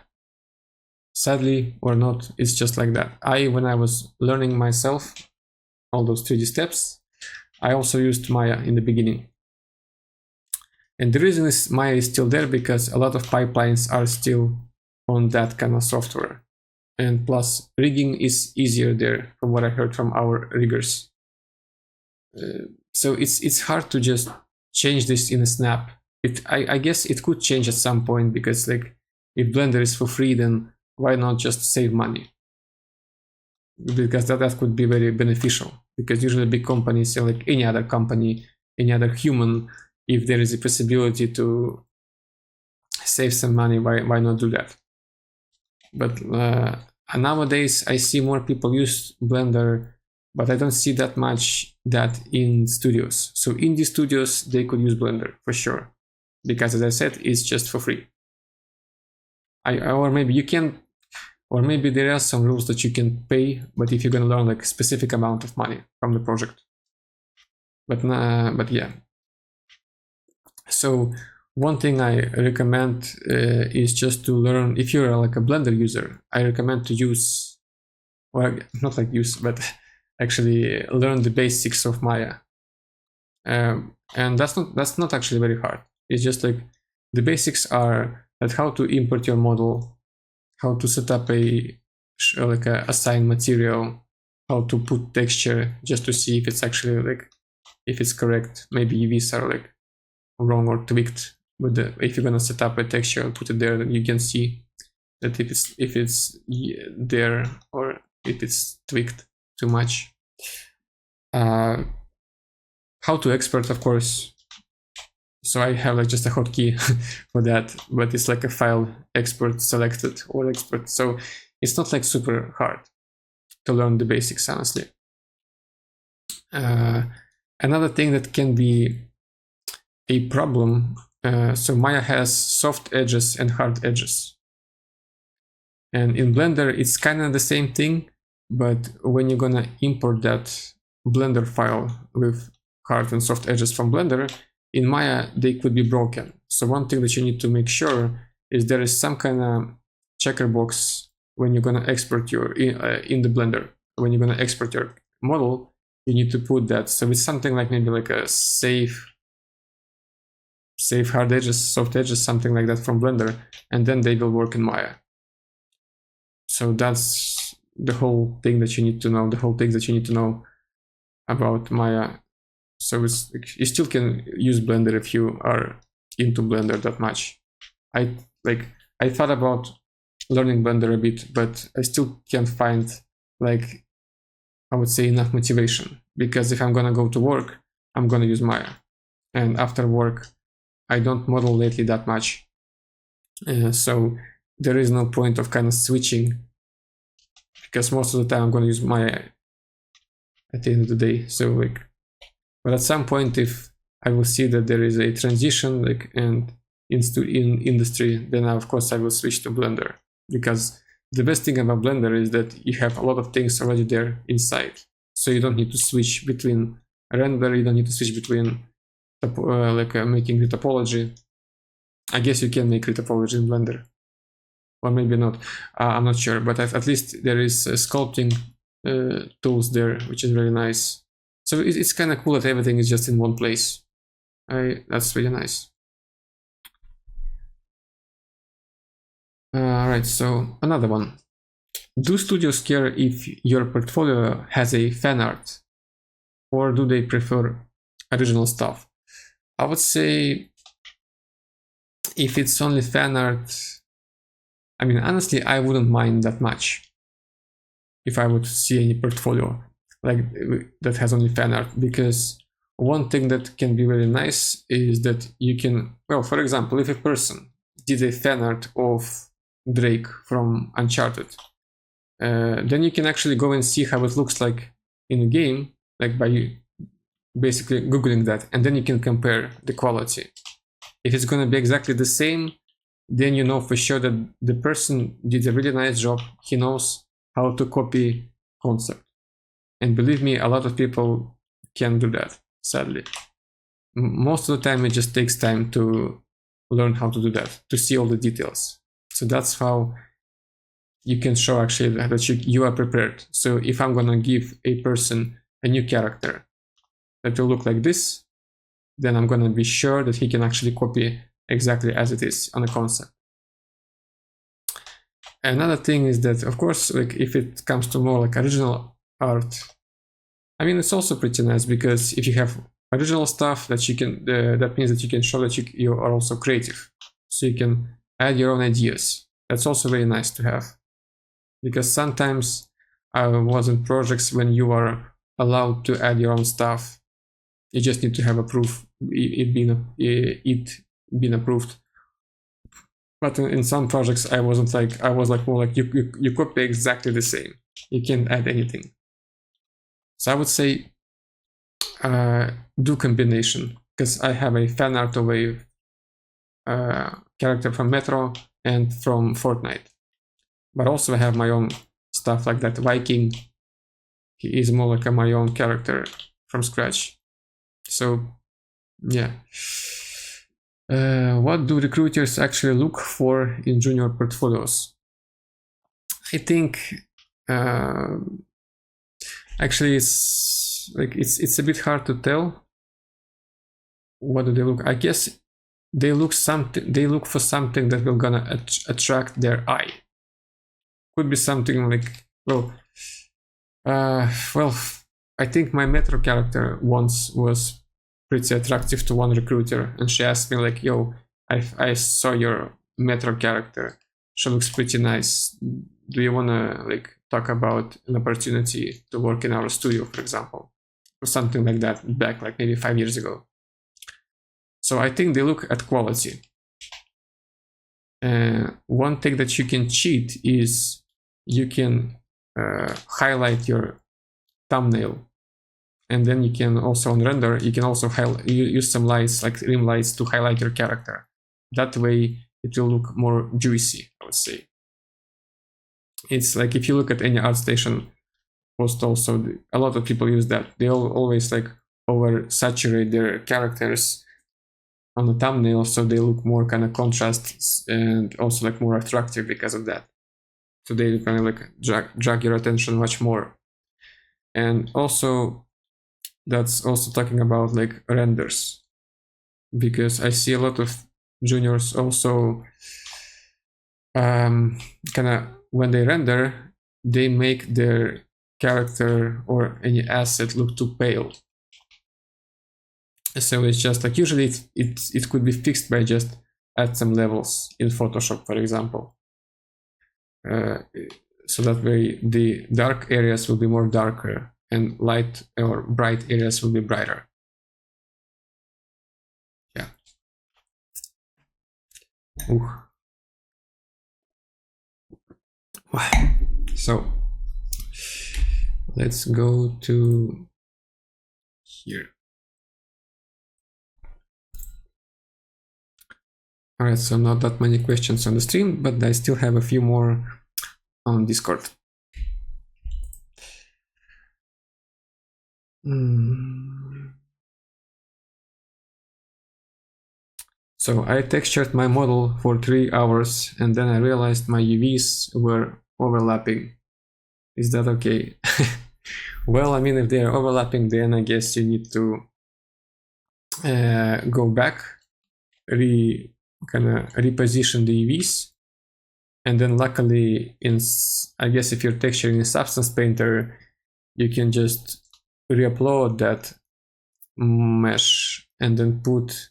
Sadly or not, it's just like that. When I was learning myself all those 3D steps, I also used Maya in the beginning. And the reason is Maya is still there because a lot of pipelines are still on that kind of software. And plus, rigging is easier there, from what I heard from our riggers. So it's hard to just change this in a snap. I guess it could change at some point, because like if Blender is for free, then why not just save money? Because that could be very beneficial. Because usually big companies, like any other company, any other human, if there is a possibility to save some money, why not do that? But nowadays I see more people use Blender, but I don't see that much that in studios. So in the studios, they could use Blender for sure, because as I said, it's just for free. Or maybe you can, or maybe there are some rules that you can pay, but if you're gonna learn like a specific amount of money from the project. But yeah. So one thing I recommend is just to learn. If you're like a Blender user, I recommend to use, or not like use, but actually learn the basics of Maya. And that's not actually very hard. It's just like the basics are that how to import your model, how to set up a assign material, how to put texture just to see if it's actually like, if it's correct. Maybe UVs are like wrong or tweaked. But if you're gonna set up a texture and put it there, then you can see that if it's there or if it's tweaked too much. How to export, of course. So I have like just a hotkey for that, but it's like a file export selected or export. So it's not like super hard to learn the basics, honestly. Another thing that can be a problem. So Maya has soft edges and hard edges. And in Blender, it's kind of the same thing, but when you're gonna import that Blender file with hard and soft edges from Blender, in Maya, they could be broken. So one thing that you need to make sure is there is some kind of checker box when you're gonna export your, in the Blender. When you're gonna export your model, you need to put that. So it's something like maybe like a save hard edges, soft edges, something like that from Blender, and then they will work in Maya. So that's the whole thing that you need to know, the whole things that you need to know about Maya. So you still can use Blender if you are into Blender that much. I thought about learning Blender a bit, but I still can't find, like, I would say, enough motivation, because if I'm gonna go to work, I'm gonna use Maya, and after work I don't model lately that much, so there is no point of kind of switching, because most of the time I'm gonna use Maya at the end of the day. So like, but at some point, if I will see that there is a transition, like, and in industry, then of course I will switch to Blender, because the best thing about Blender is that you have a lot of things already there inside, so you don't need to switch between render, you don't need to switch between making the topology. I guess you can make retopology in Blender, or maybe not. I'm not sure, but at least there is sculpting tools there, which is really nice. So it's kind of cool that everything is just in one place. That's really nice. Alright, so another one. Do studios care if your portfolio has a fan art, or do they prefer original stuff? I would say if it's only fan art, I mean, honestly, I wouldn't mind that much if I would see any portfolio like that has only fan art, because one thing that can be very nice is that you can, well, for example, if a person did a fan art of Drake from Uncharted, then you can actually go and see how it looks like in a game, like by basically googling that, and then you can compare the quality. If it's going to be exactly the same, then you know for sure that the person did a really nice job. He knows how to copy concept, and believe me, a lot of people can do that, sadly. Most of the time it just takes time to learn how to do that, to see all the details. So that's how you can show actually that you are prepared. So if I'm going to give a person a new character that will look like this, then I'm gonna be sure that he can actually copy exactly as it is on a concept. Another thing is that, of course, like if it comes to more like original art, I mean, it's also pretty nice, because if you have original stuff that you can, that means that you can show that you are also creative. So you can add your own ideas. That's also very nice to have, because sometimes I was in projects when you are allowed to add your own stuff. You just need to have a proof it been approved. But in some projects, I was like more like you copy exactly the same. You can't add anything. So I would say do combination, because I have a fan art of a character from Metro and from Fortnite, but also I have my own stuff like that. Viking, he is more like my own character from scratch. So yeah. What do recruiters actually look for in junior portfolios? I think actually it's a bit hard to tell. What do they look? I guess they look for something that will gonna attract their eye. Could be something like, well, I think my Metro character once was pretty attractive to one recruiter, and she asked me like, yo, I saw your Metro character, she looks pretty nice, do you wanna like talk about an opportunity to work in our studio, for example, or something like that, back like maybe 5 years ago. So I think they look at quality. One thing that you can cheat is you can highlight your thumbnail, and then you can also on render, you can also use some lights like rim lights to highlight your character. That way it will look more juicy, I would say. It's like if you look at any ArtStation post also, a lot of people use that. They always like oversaturate their characters on the thumbnail, so they look more kind of contrast and also like more attractive because of that. So they kind of like drag your attention much more. And also that's also talking about like renders, because I see a lot of juniors also kind of when they render, they make their character or any asset look too pale. So it's just like usually it could be fixed by just add some levels in Photoshop, for example. So that way the dark areas will be more darker and light or bright areas will be brighter. Yeah. Ooh. So let's go to here. All right, so not that many questions on the stream, but I still have a few more on Discord. So I textured my model for 3 hours and then I realized my UVs were overlapping. Is that okay? Well, I mean, if they are overlapping, then I guess you need to go back, kind of reposition the UVs, and then luckily I guess if you're texturing in Substance Painter, you can just re-upload that mesh and then put,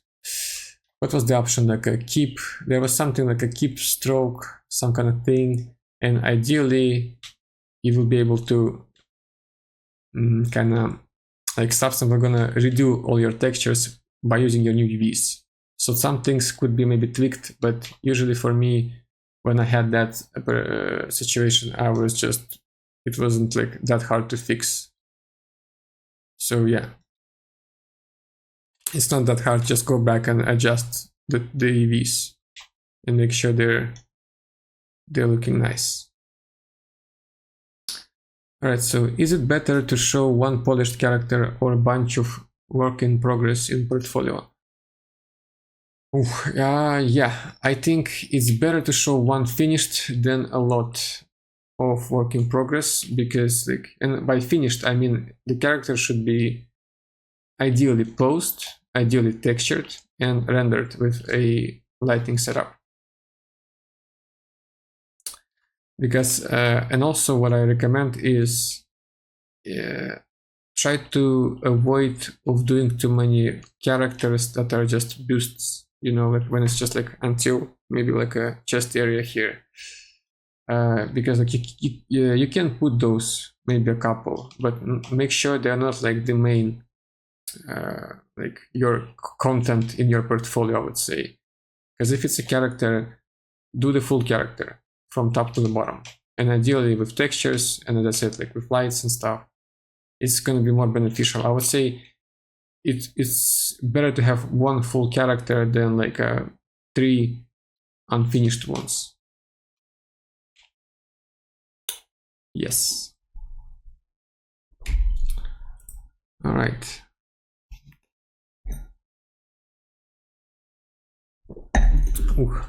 what was the option, like a keep, there was something like a keep stroke, some kind of thing, and ideally you will be able to kind of like Substance are gonna redo all your textures by using your new UVs. So some things could be maybe tweaked, but usually for me, when I had that situation, it wasn't like that hard to fix. So yeah, it's not that hard, just go back and adjust the UVs and make sure they're looking nice. All right, so is it better to show one polished character or a bunch of work in progress in portfolio? Yeah, I think it's better to show one finished than a lot of work in progress, because like, and by finished I mean the character should be ideally posed, ideally textured and rendered with a lighting setup. Because and also what I recommend is try to avoid of doing too many characters that are just boosts, you know, like when it's just like until maybe like a chest area here, because like you can put those, maybe a couple, but make sure they're not like the main like your content in your portfolio, I would say. Because if it's a character, do the full character from top to the bottom, and ideally with textures, and as I said, like with lights and stuff, it's going to be more beneficial. I would say it's better to have one full character than like 3 unfinished ones. Yes. All right. Ooh.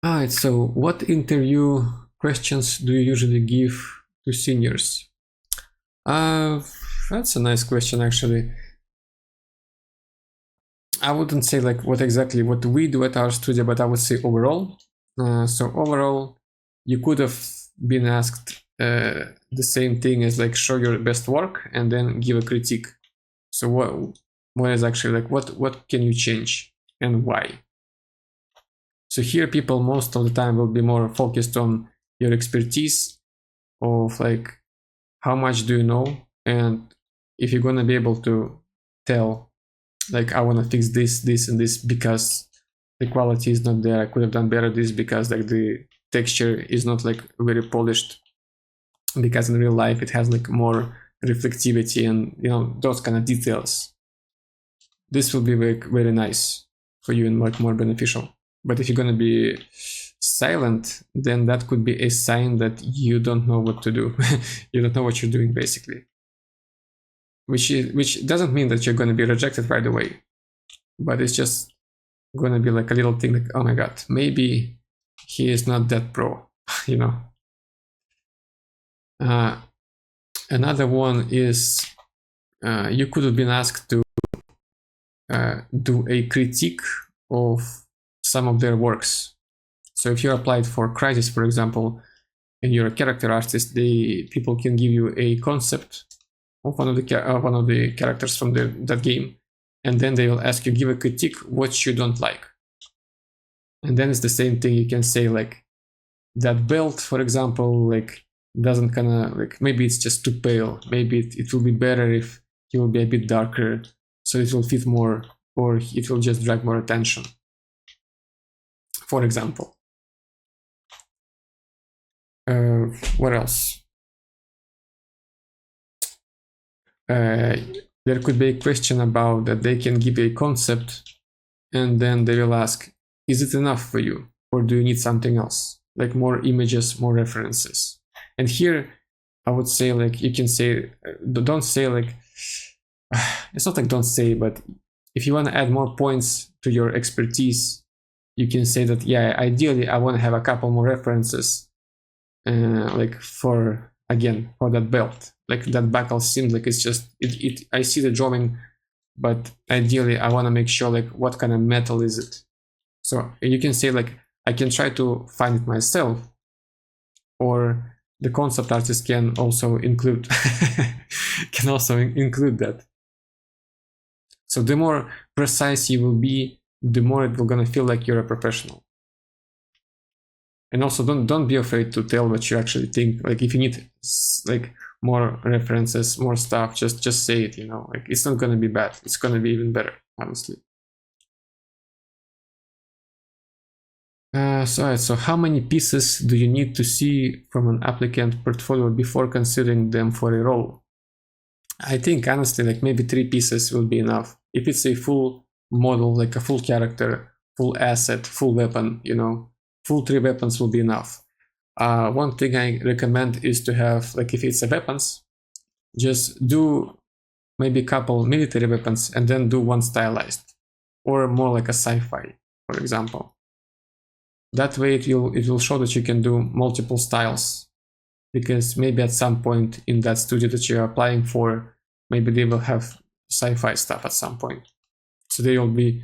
All right, so what interview questions do you usually give to seniors? That's a nice question, actually. I wouldn't say like what we do at our studio, but I would say overall. So overall, you could have been asked the same thing as like show your best work and then give a critique. So what is actually like what can you change and why? So here people most of the time will be more focused on your expertise of like how much do you know, and if you're gonna be able to tell like I want to fix this and this because the quality is not there, I could have done better this because like the texture is not like very polished, because in real life it has like more reflectivity and you know those kind of details. This will be like very nice for you and like more beneficial. But if you're gonna be silent, then that could be a sign that you don't know what to do. You don't know what you're doing, basically. Which doesn't mean that you're gonna be rejected right away, but it's just gonna be like a little thing like, oh my god, maybe he is not that pro, you know. Another one is you could have been asked to do a critique of some of their works. So if you applied for Crysis, for example, and you're a character artist, people can give you a concept of one of the characters from that game, and then they will ask you, give a critique what you don't like. And then it's the same thing. You can say like that belt, for example, like doesn't kind of like, maybe it's just too pale. Maybe it will be better if it will be a bit darker, so it will fit more, or it will just drag more attention, for example. What else? There could be a question about that they can give a concept and then they will ask, is it enough for you, or do you need something else, like more images, more references? And here I would say like you can say, don't say like, it's not like don't say, but if you want to add more points to your expertise, you can say that, yeah, ideally I want to have a couple more references, like for that belt, like that buckle seems like it's just I see the drawing, but ideally I want to make sure like what kind of metal is it. So you can say like I can try to find it myself, or the concept artist can also include that. So the more precise you will be, the more it will gonna feel like you're a professional. And also don't be afraid to tell what you actually think. Like if you need like more references, more stuff, just say it, you know. Like it's not gonna be bad. It's gonna be even better, honestly. So how many pieces do you need to see from an applicant portfolio before considering them for a role? I think honestly, like maybe 3 pieces will be enough. If it's a full model, like a full character, full asset, full weapon, you know, full 3 weapons will be enough. One thing I recommend is to have, like if it's a weapons, just do maybe a couple military weapons and then do one stylized, or more like a sci-fi, for example. That way it will show that you can do multiple styles, because maybe at some point in that studio that you're applying for, maybe they will have sci-fi stuff at some point. So they will be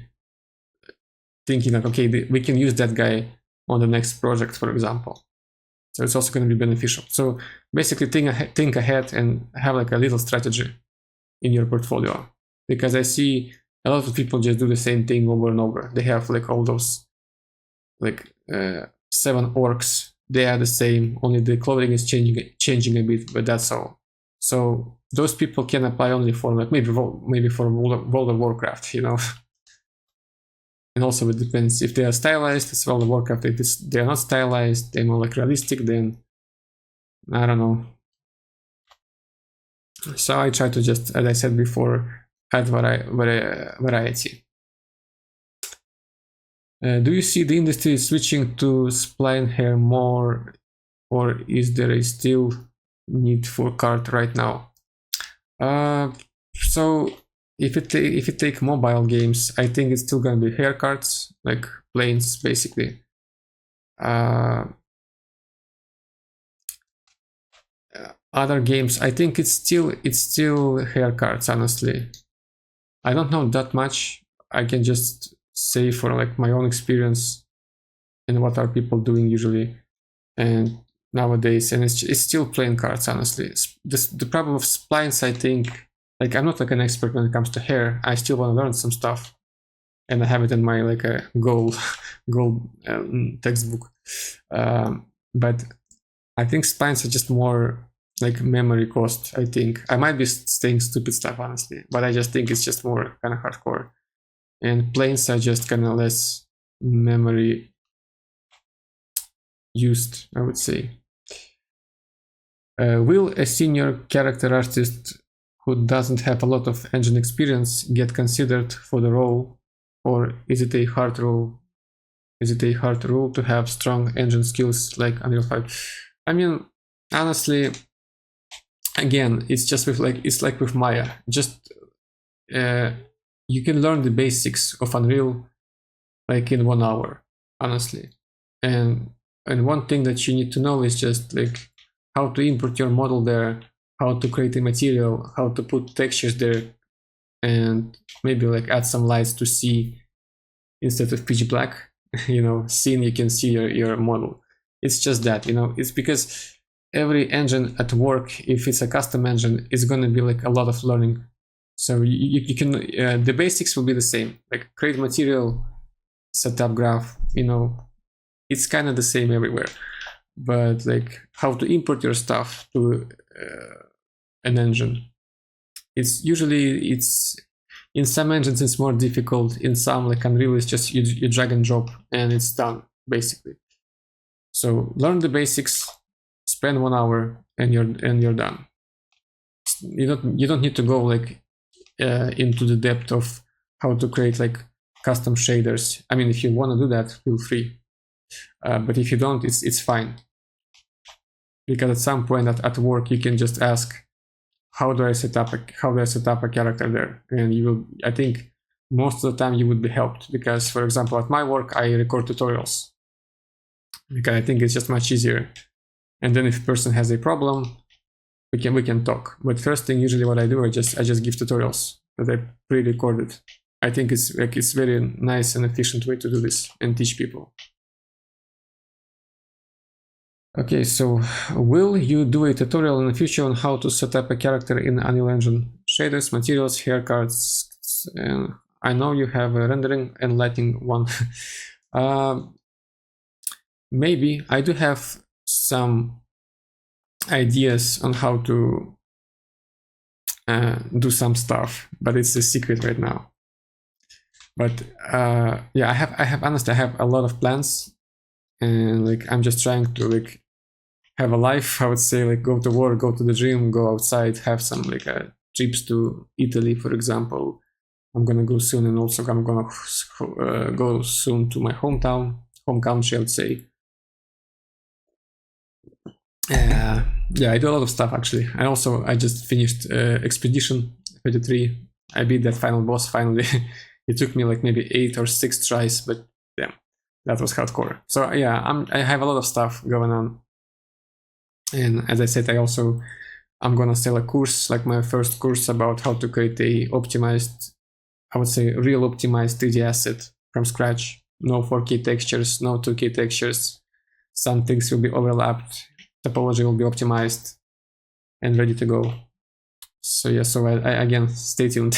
thinking like, okay, we can use that guy on the next project, for example. So it's also going to be beneficial. So basically think ahead and have like a little strategy in your portfolio, because I see a lot of people just do the same thing over and over. They have like all those like 7 orcs. They are the same, only the clothing is changing a bit, but that's all. So those people can apply only for like maybe for World of Warcraft, you know. And also it depends if they are stylized as World of Warcraft. If they are not stylized, they're more like realistic, then I don't know. So I try to just, as I said before, add variety. Do you see the industry switching to spline hair more, or is there a still need for card right now? So if it take mobile games, I think it's still gonna be hair cards, like planes, basically. Other games, I think it's still hair cards. Honestly, I don't know that much. I can just say for like my own experience and what are people doing usually and nowadays, and it's still playing cards. Honestly, the problem of splines, I think, like I'm not like an expert when it comes to hair. I still want to learn some stuff, and I have it in my like a goal textbook. But I think splines are just more like memory cost. I think I might be saying stupid stuff, honestly, but I just think it's just more kind of hardcore. And planes are just kind of less memory used, I would say. Will a senior character artist who doesn't have a lot of engine experience get considered for the role, or is it a hard role? Is it a hard rule to have strong engine skills like Unreal 5? I mean, honestly, again, it's just it's like with Maya. Just you can learn the basics of Unreal like in 1 hour, honestly. And one thing that you need to know is just like how to import your model there, how to create a material, how to put textures there, and maybe like add some lights to see instead of pitch black. You know, scene, you can see your model. It's just that, you know, it's because every engine at work, if it's a custom engine, is going to be like a lot of learning. So you can, the basics will be the same, like create material, setup graph, you know, it's kind of the same everywhere. But like how to import your stuff to an engine, it's usually, it's in some engines it's more difficult. In some, like Unreal, is just you drag and drop and it's done, basically. So learn the basics, spend 1 hour, and you're done. You don't need to go like into the depth of how to create like custom shaders. I mean, if you want to do that, feel free. But if you don't, it's fine. Because at some point at work, you can just ask, how do I set up a character there? And you will, I think most of the time you would be helped, because for example, at my work, I record tutorials because I think it's just much easier. And then if a person has a problem, we can talk. But first thing, usually what I do, I just give tutorials that I pre-recorded. I think it's very nice and efficient way to do this and teach people. Okay, so will you do a tutorial in the future on how to set up a character in Unreal Engine? Shaders, materials, hair cards, and I know you have a rendering and lighting one. Maybe I do have some ideas on how to do some stuff, but it's a secret right now. But yeah, honestly, I have a lot of plans, and like I'm just trying to like have a life, I would say, like go to work, go to the gym, go outside, have some like trips to Italy, for example. I'm gonna go soon, and also I'm gonna go soon to my home country, I would say. Yeah, I do a lot of stuff actually. I just finished Expedition 33. I beat that final boss finally. It took me like maybe 8 or 6 tries, but yeah, that was hardcore. So yeah, I have a lot of stuff going on. And as I said, I also I'm gonna sell a course, like my first course about how to create a optimized, I would say real optimized 3D asset from scratch. No 4K textures, no 2K textures. Some things will be overlapped. Topology will be optimized and ready to go. So yeah, so I again, stay tuned.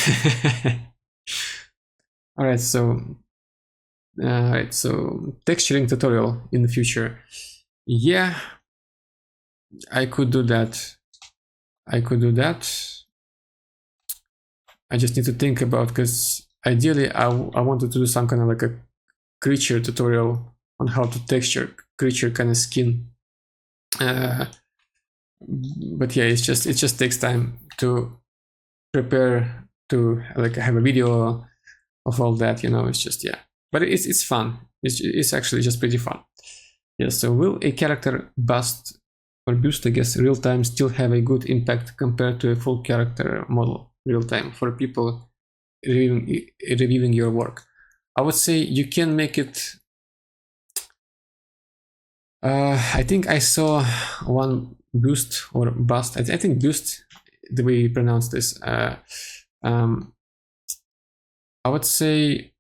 All right, so texturing tutorial in the future. Yeah, I could do that. I just need to think about, because ideally I wanted to do some kind of like a creature tutorial on how to texture creature kind of skin. But yeah, it just takes time to prepare to like have a video of all that, you know. It's just, yeah, but it's fun. It's actually just pretty fun. Yeah, so will a character bust or boost, I guess, real time still have a good impact compared to a full character model real time for people reviewing your work? I would say you can make it. I think I saw one boost or bust. I think boost, the way you pronounce this. I would say,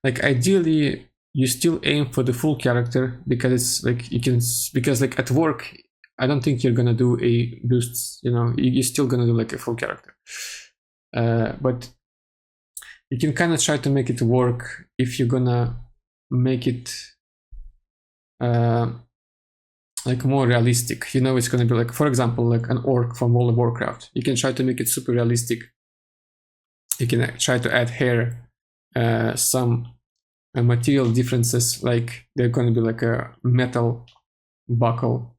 like, ideally you still aim for the full character, because it's like you can, because like at work I don't think you're gonna do a boost, you know. You're still gonna do like a full character, but you can kind of try to make it work if you're gonna make it like more realistic, you know. It's gonna be like, for example, like an orc from World of Warcraft. You can try to make it super realistic. You can try to add hair, some material differences, like they're going to be like a metal buckle,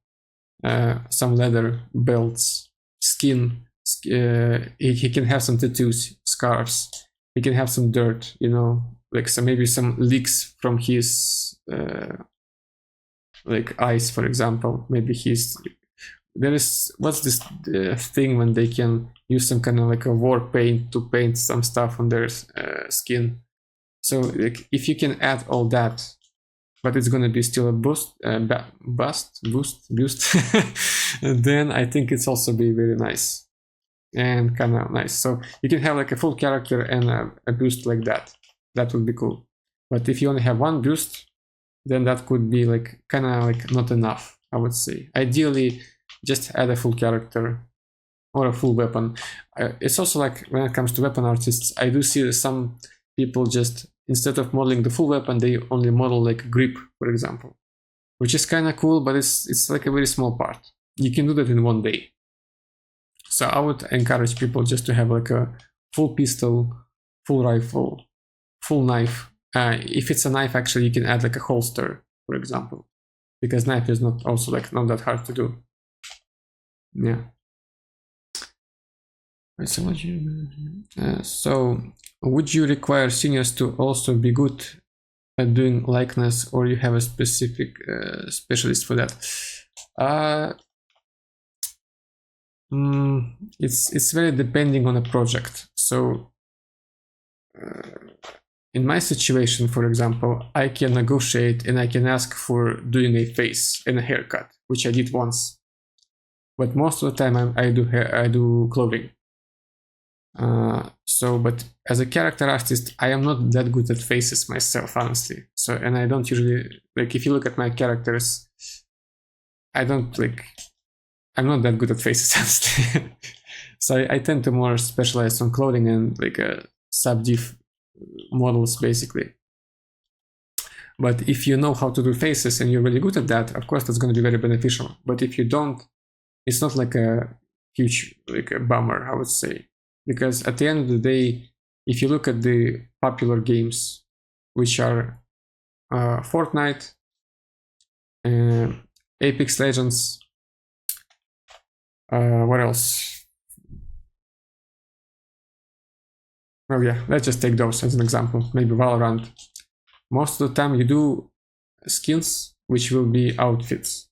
some leather, belts, skin. He can have some tattoos, scars. He can have some dirt, you know, like maybe some leaks from his like eyes, for example. Maybe there is, what's this thing when they can use some kind of like a war paint to paint some stuff on their skin. So like, if you can add all that, but it's going to be still a boost, then I think it's also be very nice and kind of nice. So you can have like a full character and a boost like that. That would be cool. But if you only have one boost, then that could be like kind of like not enough, I would say. Ideally, just add a full character or a full weapon. It's also like, when it comes to weapon artists, I do see some people just, instead of modeling the full weapon, they only model like grip, for example, which is kind of cool, but it's like a very small part. You can do that in one day. So I would encourage people just to have like a full pistol, full rifle, full knife. If it's a knife, actually, you can add like a holster, for example, because knife is not that hard to do. Yeah. So would you require seniors to also be good at doing likeness, or you have a specific specialist for that? It's very depending on a project. So in my situation, for example, I can negotiate and I can ask for doing a face and a haircut, which I did once. But most of the time I do clothing. But as a character artist, I am not that good at faces myself, honestly. So, and I don't usually, like, if you look at my characters, I'm not that good at faces, honestly. So I tend to more specialize on clothing and like sub-diff models, basically. But if you know how to do faces and you're really good at that, of course that's going to be very beneficial. But if you don't, it's not like a huge, like a bummer, I would say. Because at the end of the day, if you look at the popular games, which are Fortnite, Apex Legends, what else? Well, yeah, let's just take those as an example. Maybe Valorant. Most of the time you do skins, which will be outfits.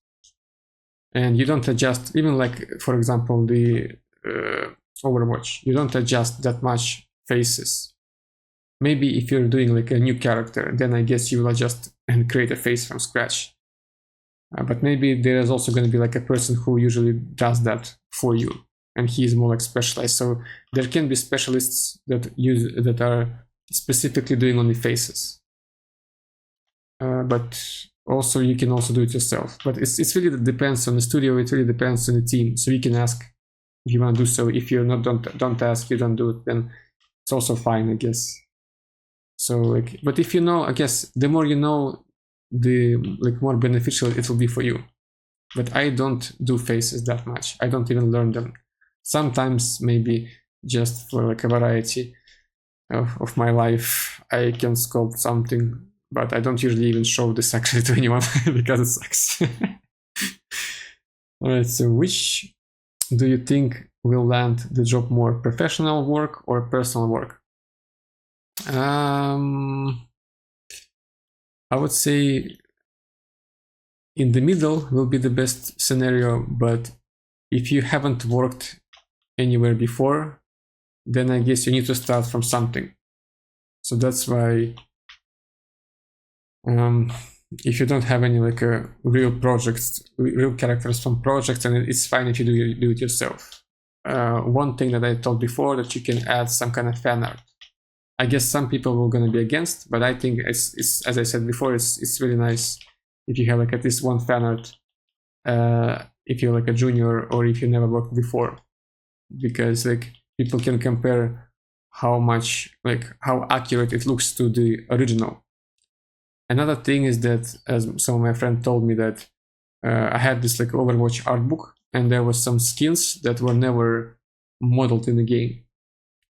And you don't adjust, even like, for example, the Overwatch, you don't adjust that much faces. Maybe if you're doing like a new character, then I guess you will adjust and create a face from scratch. But maybe there is also going to be like a person who usually does that for you, and he is more like specialized. So there can be specialists that are specifically doing only faces. But also you can also do it yourself. But it's really depends on the studio. It really depends on the team. So you can ask if you want to do so. If you're not, don't ask. You don't do it, then it's also fine, I guess. So like, but if you know, I guess the more you know, the like more beneficial it will be for you. But I don't do faces that much. I don't even learn them. Sometimes maybe just for like a variety of my life, I can sculpt something, but I don't usually even show this actually to anyone because it sucks. All right, so which do you think will land the job more, professional work or personal work? I would say in the middle will be the best scenario, but if you haven't worked anywhere before, then I guess you need to start from something. So that's why if you don't have any like real projects, real characters from projects, and it's fine if you do it yourself. One thing that I told before, that you can add some kind of fan art. I guess some people were going to be against, but I think it's as I said before, it's really nice if you have like at least one fan art, if you're like a junior or if you never worked before, because like people can compare how accurate it looks to the original. Another thing is that, as some of my friends told me, that I had this like Overwatch art book, and there was some skins that were never modeled in the game.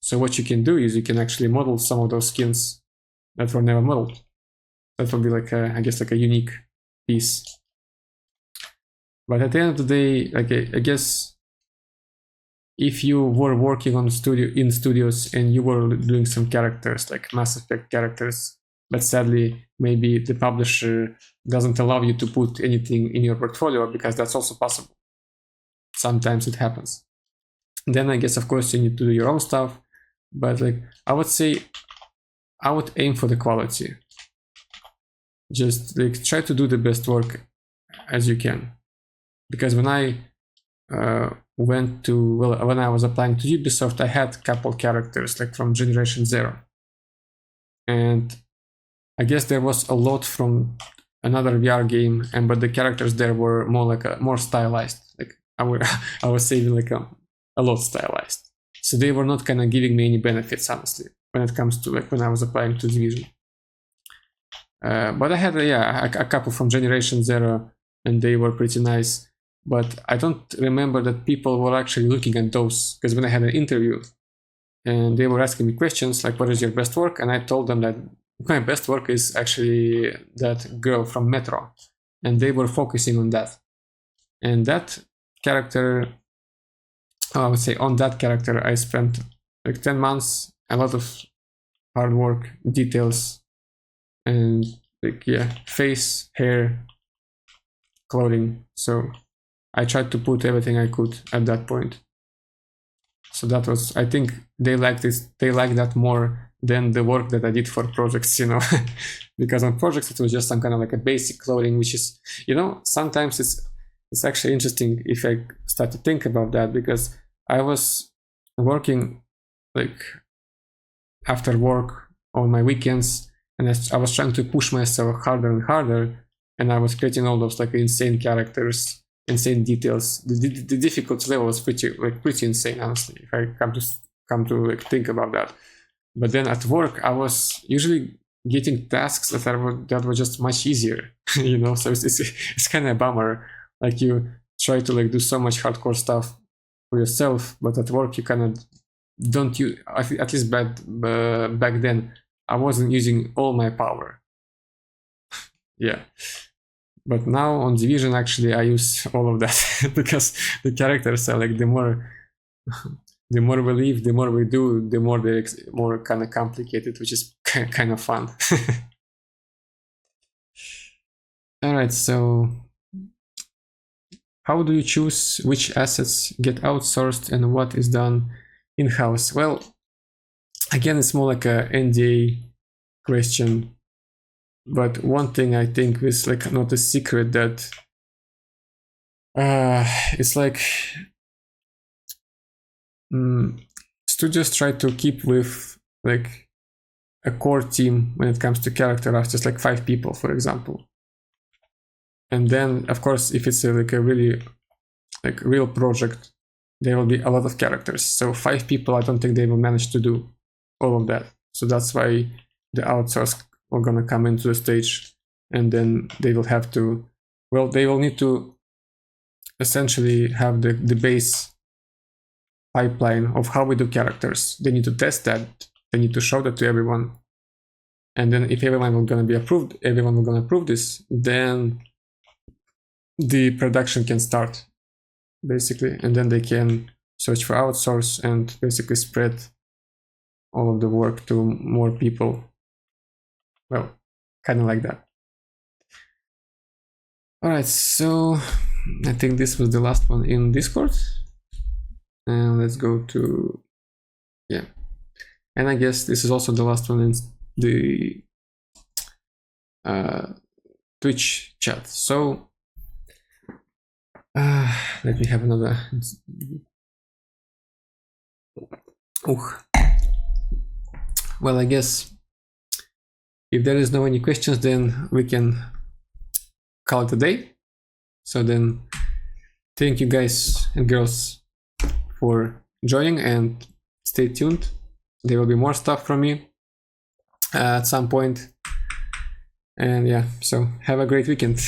So what you can do is you can actually model some of those skins that were never modeled. That will be like I guess like a unique piece. But at the end of the day, like I guess if you were working on studios and you were doing some characters like Mass Effect characters, but sadly maybe the publisher doesn't allow you to put anything in your portfolio, because that's also possible. Sometimes it happens. Then I guess of course you need to do your own stuff, but like I would say I would aim for the quality. Just like try to do the best work as you can. Because when I when I was applying to Ubisoft, I had a couple characters like from Generation Zero, and I guess there was a lot from another VR game, but the characters there were more stylized. Like I was saying like a lot stylized. So they were not kind of giving me any benefits, honestly, when it comes to like when I was applying to Division. But I had a couple from Generation Zero, and they were pretty nice. But I don't remember that people were actually looking at those, because when I had an interview, and they were asking me questions like, "What is your best work?" and I told them that my best work is actually that girl from Metro, and they were focusing on that. And that character, I would say on that character, I spent like 10 months, a lot of hard work, details, and like face, hair, clothing. So I tried to put everything I could at that point. So that was, I think they liked that more than the work that I did for projects, because on projects it was just some kind of like a basic clothing, which is, sometimes it's actually interesting if I start to think about that, because I was working like after work on my weekends, and I was trying to push myself harder and harder, and I was creating all those like insane characters, insane details. The difficulty level was pretty insane, honestly, if I come to like think about that. But then at work, I was usually getting tasks that were just much easier, So it's kind of a bummer. Like you try to like do so much hardcore stuff for yourself, but at work you kind of don't use. At least back then, I wasn't using all my power. Yeah. But now on Division, actually, I use all of that because the characters are like the more we live, the more we do, the more they're more kind of complicated, which is kind of fun. All right, so how do you choose which assets get outsourced and what is done in-house? Well, again, it's more like a NDA question. But one thing I think is like not a secret, that it's like studios try to keep with like a core team when it comes to character artists, like 5 people, for example. And then, of course, if it's like a really like real project, there will be a lot of characters. So 5 people, I don't think they will manage to do all of that. So that's why the outsource are gonna come into the stage, and then they will have to, well, they will need to essentially have the base pipeline of how we do characters. They need to test that. They need to show that to everyone. And then if everyone will gonna be approved, everyone will gonna approve this, then the production can start, basically. And then they can search for outsource and basically spread all of the work to more people. Well, kind of like that. All right, so I think this was the last one in Discord. And let's go to, yeah. And I guess this is also the last one in the Twitch chat. So let me have another. Well, I guess if there is no any questions, then we can call it a day. So then, thank you guys and girls for joining, and stay tuned. There will be more stuff from me at some point. And yeah, so have a great weekend.